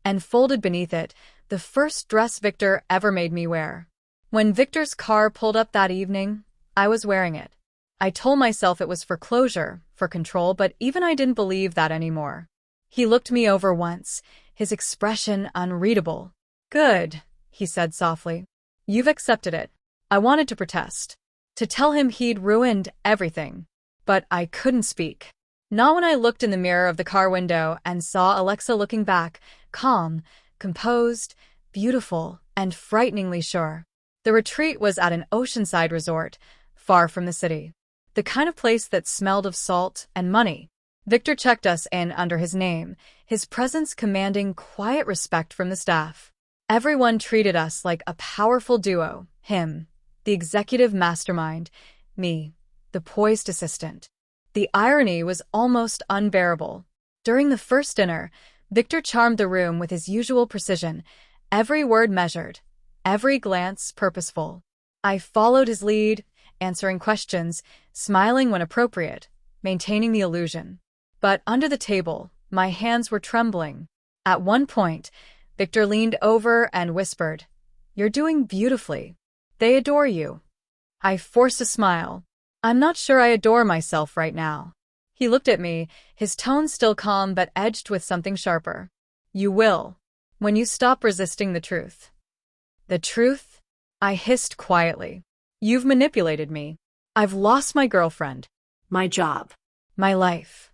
S1: And folded beneath it, the first dress Victor ever made me wear. When Victor's car pulled up that evening, I was wearing it. I told myself it was for closure, for control, but even I didn't believe that anymore. He looked me over once, his expression unreadable. Good, he said softly. You've accepted it. I wanted to protest, to tell him he'd ruined everything, but I couldn't speak. Not when I looked in the mirror of the car window and saw Alexa looking back, calm, composed, beautiful, and frighteningly sure. The retreat was at an oceanside resort, far from the city. The kind of place that smelled of salt and money. Victor checked us in under his name, his presence commanding quiet respect from the staff. Everyone treated us like a powerful duo, him, the executive mastermind, me, the poised assistant. The irony was almost unbearable. During the first dinner, Victor charmed the room with his usual precision, every word measured, every glance purposeful. I followed his lead, answering questions, smiling when appropriate, maintaining the illusion. But under the table, my hands were trembling. At one point, Victor leaned over and whispered, "You're doing beautifully. They adore you." I forced a smile. "I'm not sure I adore myself right now." He looked at me, his tone still calm but edged with something sharper. "You will, when you stop resisting the truth." "The truth?" I hissed quietly. "You've manipulated me. I've lost my girlfriend.
S2: My job.
S1: My life."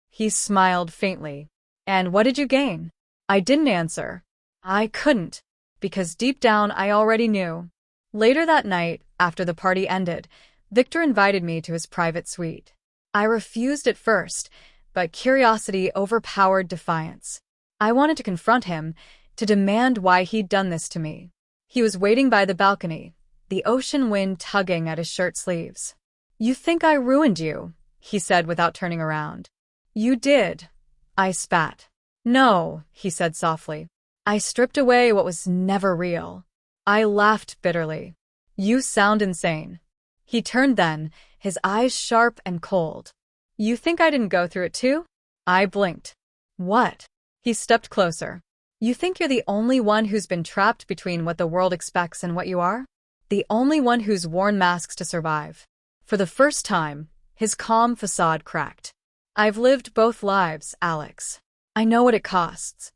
S1: He smiled faintly. "And what did you gain?" I didn't answer. I couldn't, because deep down I already knew. Later that night, after the party ended, Victor invited me to his private suite. I refused at first, but curiosity overpowered defiance. I wanted to confront him, to demand why he'd done this to me. He was waiting by the balcony, the ocean wind tugging at his shirt sleeves. "You think I ruined you," he said without turning around. "You did," I spat. "No," he said softly. "I stripped away what was never real." I laughed bitterly. "You sound insane." He turned then, his eyes sharp and cold. "You think I didn't go through it too?" I blinked. "What?" He stepped closer. "You think you're the only one who's been trapped between what the world expects and what you are? The only one who's worn masks to survive?" For the first time, his calm facade cracked. "I've lived both lives, Alex. I know what it costs."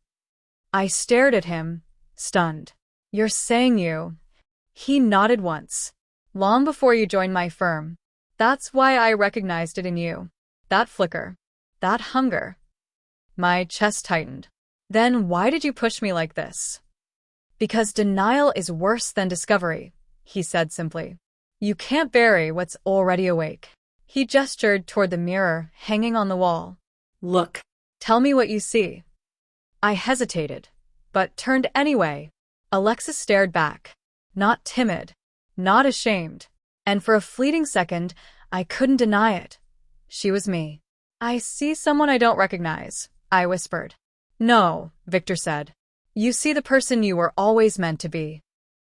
S1: I stared at him, stunned. "You're saying you—" He nodded once. "Long before you joined my firm. That's why I recognized it in you. That flicker. That hunger." My chest tightened. "Then why did you push me like this?" "Because denial is worse than discovery," he said simply. "You can't bury what's already awake." He gestured toward the mirror hanging on the wall.
S2: "Look."
S1: "Tell me what you see." I hesitated, but turned anyway. Alexis stared back. Not timid, not ashamed. And for a fleeting second, I couldn't deny it. She was me. "I see someone I don't recognize," I whispered. "No," Victor said. "You see the person you were always meant to be."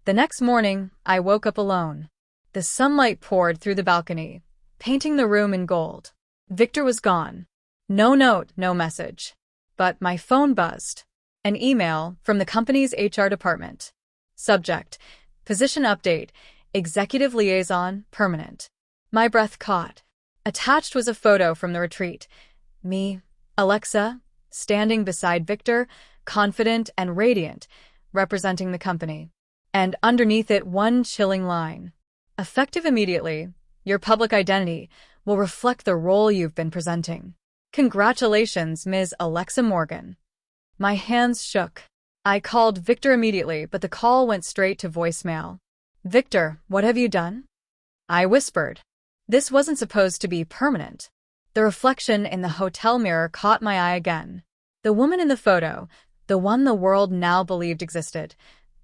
S1: The next morning, I woke up alone. The sunlight poured through the balcony, painting the room in gold. Victor was gone. No note, no message. But my phone buzzed. An email from the company's HR department. Subject: Position update, Executive Liaison, Permanent. My breath caught. Attached was a photo from the retreat. Me, Alexa, standing beside Victor, confident and radiant, representing the company. And underneath it, one chilling line. "Effective immediately, your public identity will reflect the role you've been presenting. Congratulations, Ms. Alexa Morgan." My hands shook. I called Victor immediately, but the call went straight to voicemail. "Victor, what have you done?" I whispered. This wasn't supposed to be permanent. The reflection in the hotel mirror caught my eye again. The woman in the photo, the one the world now believed existed,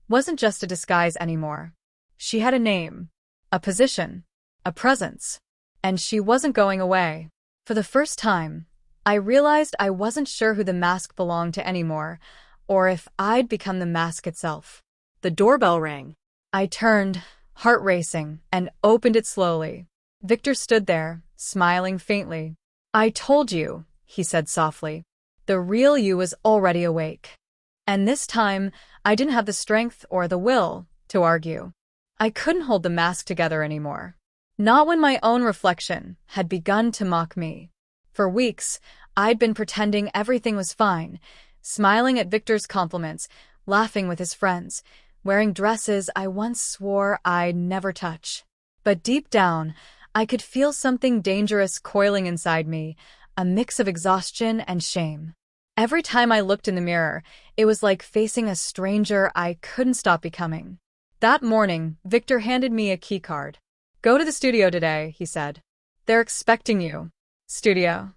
S1: wasn't just a disguise anymore. She had a name, a position, a presence, and she wasn't going away. For the first time, I realized I wasn't sure who the mask belonged to anymore, or if I'd become the mask itself.
S2: The doorbell rang.
S1: I turned, heart racing, and opened it slowly. Victor stood there, smiling faintly. "I told you," he said softly. "The real you was already awake." And this time, I didn't have the strength or the will to argue. I couldn't hold the mask together anymore. Not when my own reflection had begun to mock me. For weeks, I'd been pretending everything was fine, smiling at Victor's compliments, laughing with his friends, wearing dresses I once swore I'd never touch. But deep down, I could feel something dangerous coiling inside me, a mix of exhaustion and shame. Every time I looked in the mirror, it was like facing a stranger I couldn't stop becoming. That morning, Victor handed me a keycard. "Go to the studio today," he said. "They're expecting you." Studio.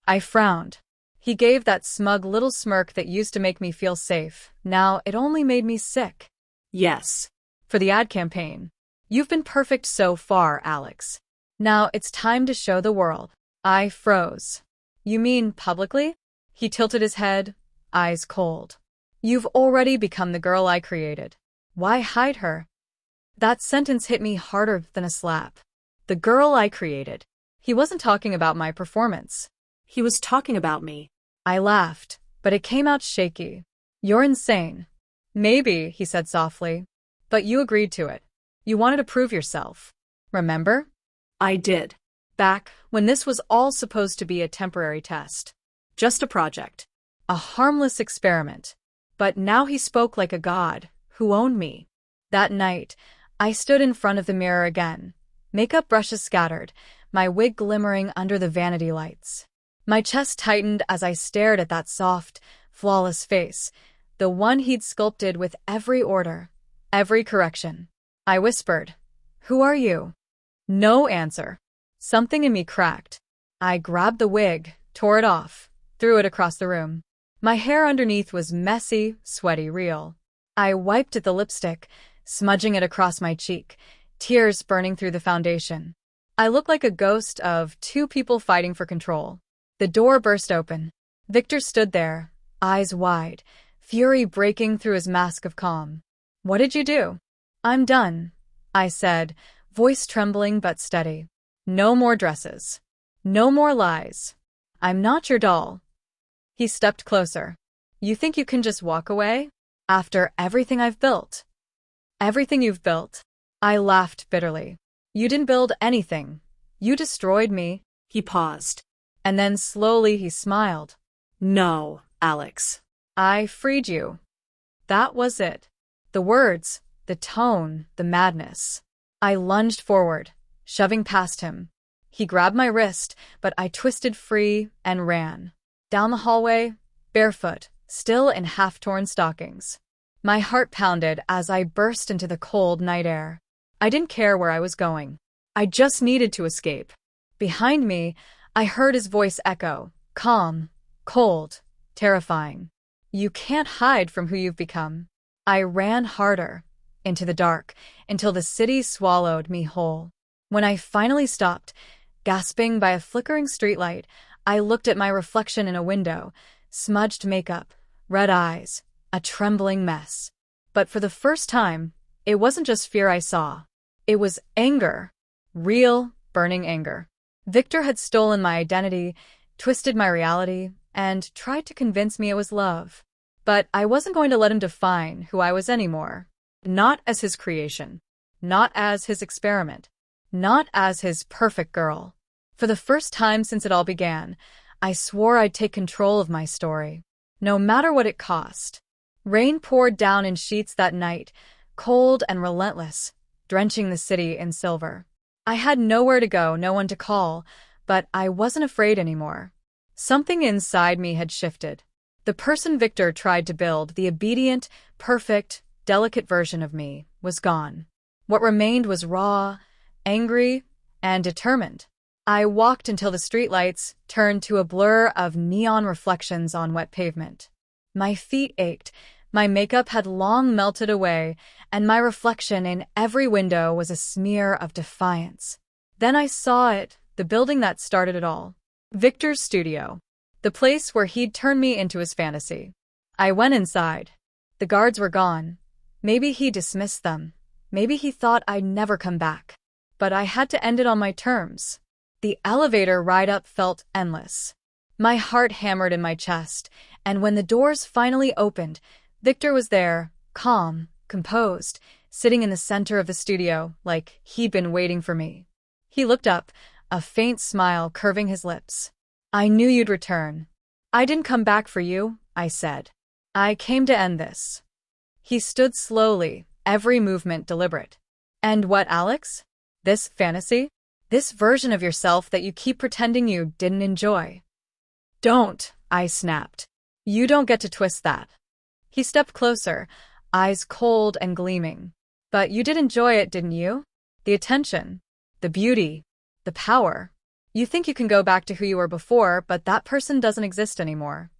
S1: I frowned. He gave that smug little smirk that used to make me feel safe. Now it only made me sick.
S2: Yes.
S1: For the ad campaign. "You've been perfect so far, Alex. Now it's time to show the world." I froze. "You mean publicly?" He tilted his head, eyes cold. "You've already become the girl I created. Why hide her?" That sentence hit me harder than a slap. The girl I created. He wasn't talking about my performance.
S2: He was talking about me.
S1: I laughed, but it came out shaky. "You're insane." "Maybe," he said softly. "But you agreed to it. You wanted to prove yourself. Remember?"
S2: I did.
S1: Back when this was all supposed to be a temporary test.
S2: Just a project.
S1: A harmless experiment. But now he spoke like a god, who owned me. That night, I stood in front of the mirror again. Makeup brushes scattered, my wig glimmering under the vanity lights. My chest tightened as I stared at that soft, flawless face, the one he'd sculpted with every order, every correction. I whispered, "Who are you?" No answer. Something in me cracked. I grabbed the wig, tore it off, threw it across the room. My hair underneath was messy, sweaty, real. I wiped at the lipstick, smudging it across my cheek, tears burning through the foundation. I looked like a ghost of two people fighting for control. The door burst open. Victor stood there, eyes wide, fury breaking through his mask of calm. "What did you do?" "I'm done," I said, voice trembling but steady. "No more dresses. No more lies. I'm not your doll." He stepped closer. "You think you can just walk away? After everything I've built?" "Everything you've built?" I laughed bitterly. "You didn't build anything. You destroyed me."
S2: He paused.
S1: And then slowly he smiled.
S2: "No, Alex.
S1: "I freed you." That was it. The words, the tone, the madness. I lunged forward, shoving past him. He grabbed my wrist, but I twisted free and ran. Down the hallway, barefoot, still in half-torn stockings. My heart pounded as I burst into the cold night air. I didn't care where I was going. I just needed to escape. Behind me, I heard his voice echo, calm, cold, terrifying. "You can't hide from who you've become." I ran harder, into the dark, until the city swallowed me whole. When I finally stopped, gasping by a flickering streetlight, I looked at my reflection in a window, smudged makeup, red eyes, a trembling mess. But for the first time, it wasn't just fear I saw. It was anger. Real, burning anger. Victor had stolen my identity, twisted my reality, and tried to convince me it was love. But I wasn't going to let him define who I was anymore. Not as his creation. Not as his experiment. Not as his perfect girl. For the first time since it all began, I swore I'd take control of my story, no matter what it cost. Rain poured down in sheets that night, cold and relentless, drenching the city in silver. I had nowhere to go, no one to call, but I wasn't afraid anymore. Something inside me had shifted. The person Victor tried to build, the obedient, perfect, delicate version of me, was gone. What remained was raw, angry, and determined. I walked until the streetlights turned to a blur of neon reflections on wet pavement. My feet ached, my makeup had long melted away, and my reflection in every window was a smear of defiance. Then I saw it, the building that started it all. Victor's studio. The place where he'd turned me into his fantasy. I went inside. The guards were gone. Maybe he dismissed them. Maybe he thought I'd never come back. But I had to end it on my terms. The elevator ride up felt endless. My heart hammered in my chest, and when the doors finally opened, Victor was there, calm, composed, sitting in the center of the studio like he'd been waiting for me. He looked up, a faint smile curving his lips. "I knew you'd return." "I didn't come back for you," I said. "I came to end this." He stood slowly, every movement deliberate. And what, Alex? This fantasy? This version of yourself that you keep pretending you didn't enjoy? Don't, I snapped. You don't get to twist that. He stepped closer, eyes cold and gleaming. But you did enjoy it, didn't you? The attention, the beauty, the power. You think you can go back to who you were before, but that person doesn't exist anymore.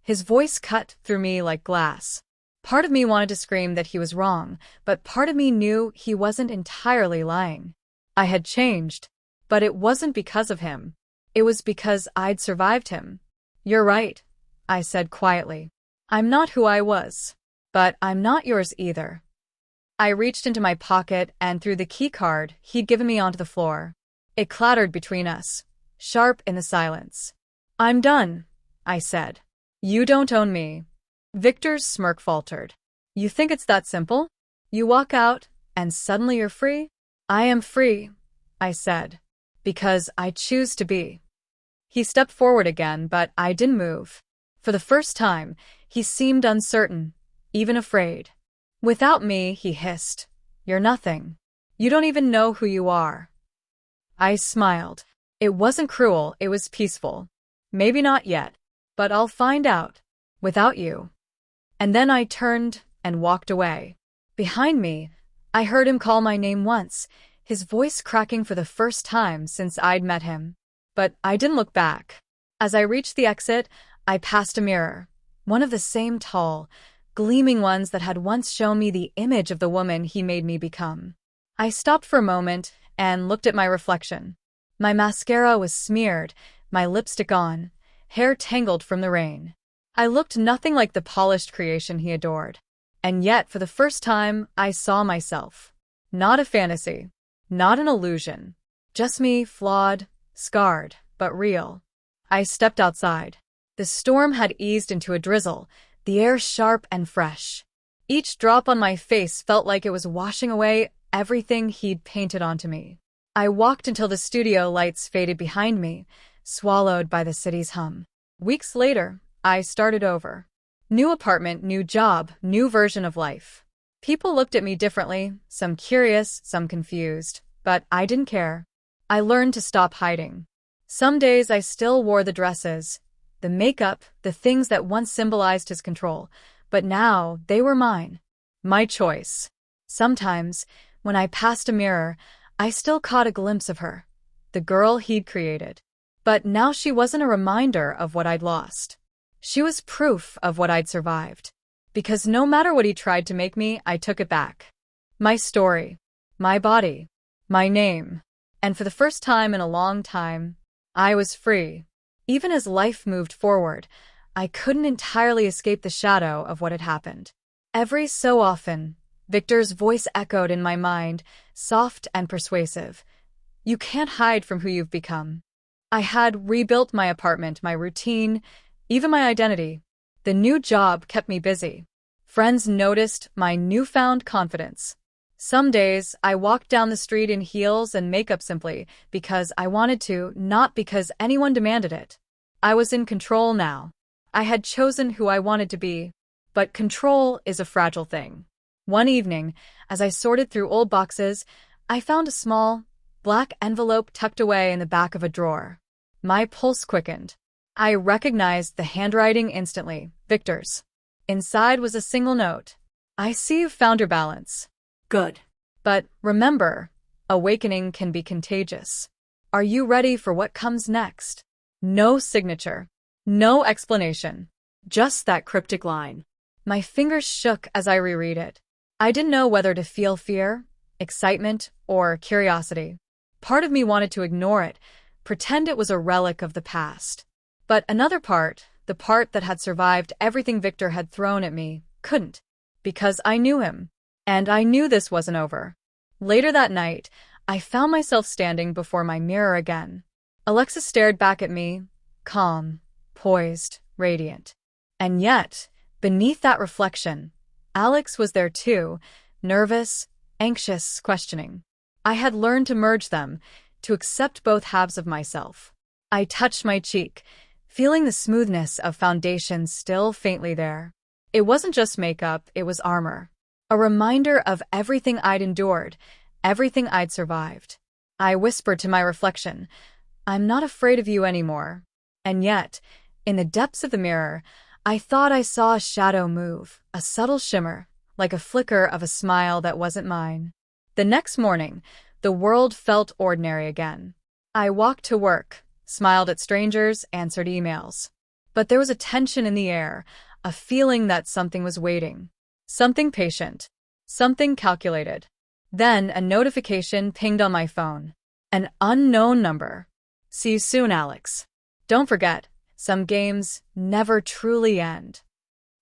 S1: His voice cut through me like glass. Part of me wanted to scream that he was wrong, but part of me knew he wasn't entirely lying. I had changed, but it wasn't because of him. It was because I'd survived him. You're right, I said quietly. I'm not who I was, but I'm not yours either. I reached into my pocket and threw the key card he'd given me onto the floor. It clattered between us, sharp in the silence. I'm done, I said. You don't own me. Victor's smirk faltered. You think it's that simple? You walk out, and suddenly you're free? I am free, I said, because I choose to be. He stepped forward again, but I didn't move. For the first time, he seemed uncertain, even afraid. Without me, he hissed, you're nothing. You don't even know who you are. I smiled. It wasn't cruel, it was peaceful. Maybe not yet, but I'll find out. Without you. And then I turned and walked away. Behind me, I heard him call my name once, his voice cracking for the first time since I'd met him. But I didn't look back. As I reached the exit, I passed a mirror, one of the same tall, gleaming ones that had once shown me the image of the woman he made me become. I stopped for a moment and looked at my reflection. My mascara was smeared, my lipstick on, hair tangled from the rain. I looked nothing like the polished creation he adored. And yet, for the first time, I saw myself. Not a fantasy, not an illusion. Just me, flawed, scarred, but real. I stepped outside. The storm had eased into a drizzle, the air sharp and fresh. Each drop on my face felt like it was washing away everything he'd painted onto me. I walked until the studio lights faded behind me, swallowed by the city's hum. Weeks later, I started over. New apartment, new job, new version of life. People looked at me differently, some curious, some confused, but I didn't care. I learned to stop hiding. Some days I still wore the dresses, the makeup, the things that once symbolized his control, but now they were mine. My choice. Sometimes, when I passed a mirror, I still caught a glimpse of her, the girl he'd created. But now she wasn't a reminder of what I'd lost. She was proof of what I'd survived. Because no matter what he tried to make me, I took it back. My story, my body, my name. And for the first time in a long time, I was free. Even as life moved forward, I couldn't entirely escape the shadow of what had happened. Every so often, Victor's voice echoed in my mind, soft and persuasive. You can't hide from who you've become. I had rebuilt my apartment, my routine, even my identity. The new job kept me busy. Friends noticed my newfound confidence. Some days, I walked down the street in heels and makeup simply because I wanted to, not because anyone demanded it. I was in control now. I had chosen who I wanted to be. But control is a fragile thing. One evening, as I sorted through old boxes, I found a small, black envelope tucked away in the back of a drawer. My pulse quickened. I recognized the handwriting instantly, Victor's. Inside was a single note. I see you've found your balance.
S2: Good.
S1: But remember, awakening can be contagious. Are you ready for what comes next? No signature. No explanation. Just that cryptic line. My fingers shook as I reread it. I didn't know whether to feel fear, excitement, or curiosity. Part of me wanted to ignore it, pretend it was a relic of the past. But another part, the part that had survived everything Victor had thrown at me, couldn't. Because I knew him. And I knew this wasn't over. Later that night, I found myself standing before my mirror again. Alexis stared back at me, calm, poised, radiant. And yet, beneath that reflection, Alex was there too, nervous, anxious, questioning. I had learned to merge them, to accept both halves of myself. I touched my cheek, feeling the smoothness of foundation still faintly there. It wasn't just makeup, it was armor. A reminder of everything I'd endured, everything I'd survived. I whispered to my reflection, "I'm not afraid of you anymore." And yet, in the depths of the mirror, I thought I saw a shadow move, a subtle shimmer, like a flicker of a smile that wasn't mine. The next morning, the world felt ordinary again. I walked to work, smiled at strangers, answered emails. But there was a tension in the air, a feeling that something was waiting. Something patient. Something calculated. Then a notification pinged on my phone. An unknown number.
S2: See you soon, Alex.
S1: Don't forget, some games never truly end.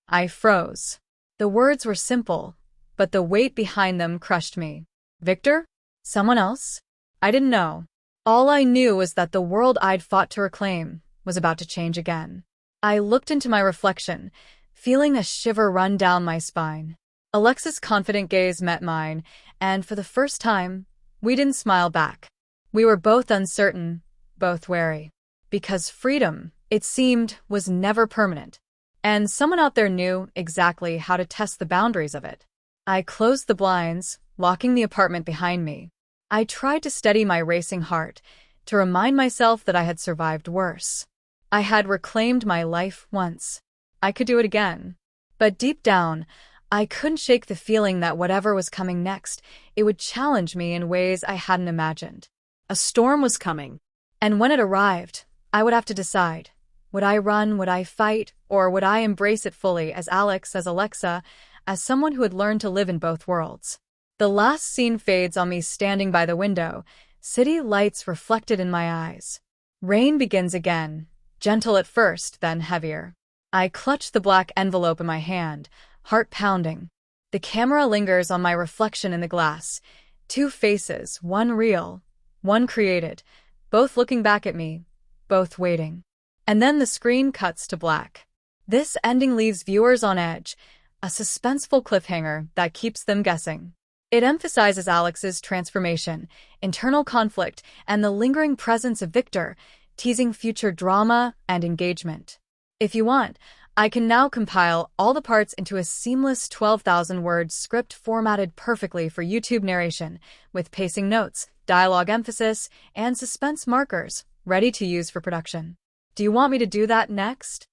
S1: I froze. The words were simple, but the weight behind them crushed me. Victor? Someone else? I didn't know. All I knew was that the world I'd fought to reclaim was about to change again. I looked into my reflection, feeling a shiver run down my spine. Alexa's confident gaze met mine, and for the first time, we didn't smile back. We were both uncertain, both wary. Because freedom, it seemed, was never permanent. And someone out there knew exactly how to test the boundaries of it. I closed the blinds, locking the apartment behind me. I tried to steady my racing heart, to remind myself that I had survived worse. I had reclaimed my life once. I could do it again. But deep down, I couldn't shake the feeling that whatever was coming next, it would challenge me in ways I hadn't imagined.
S2: A storm was coming.
S1: And when it arrived, I would have to decide. Would I run, would I fight, or would I embrace it fully as Alex, as Alexa, as someone who had learned to live in both worlds? The last scene fades on me standing by the window, city lights reflected in my eyes. Rain begins again, gentle at first, then heavier. I clutch the black envelope in my hand, heart pounding. The camera lingers on my reflection in the glass. Two faces, one real, one created, both looking back at me, both waiting. And then the screen cuts to black. This ending leaves viewers on edge, a suspenseful cliffhanger that keeps them guessing. It emphasizes Alex's transformation, internal conflict, and the lingering presence of Victor, teasing future drama and engagement. If you want, I can now compile all the parts into a seamless 12,000-word script formatted perfectly for YouTube narration, with pacing notes, dialogue emphasis, and suspense markers, ready to use for production. Do you want me to do that next?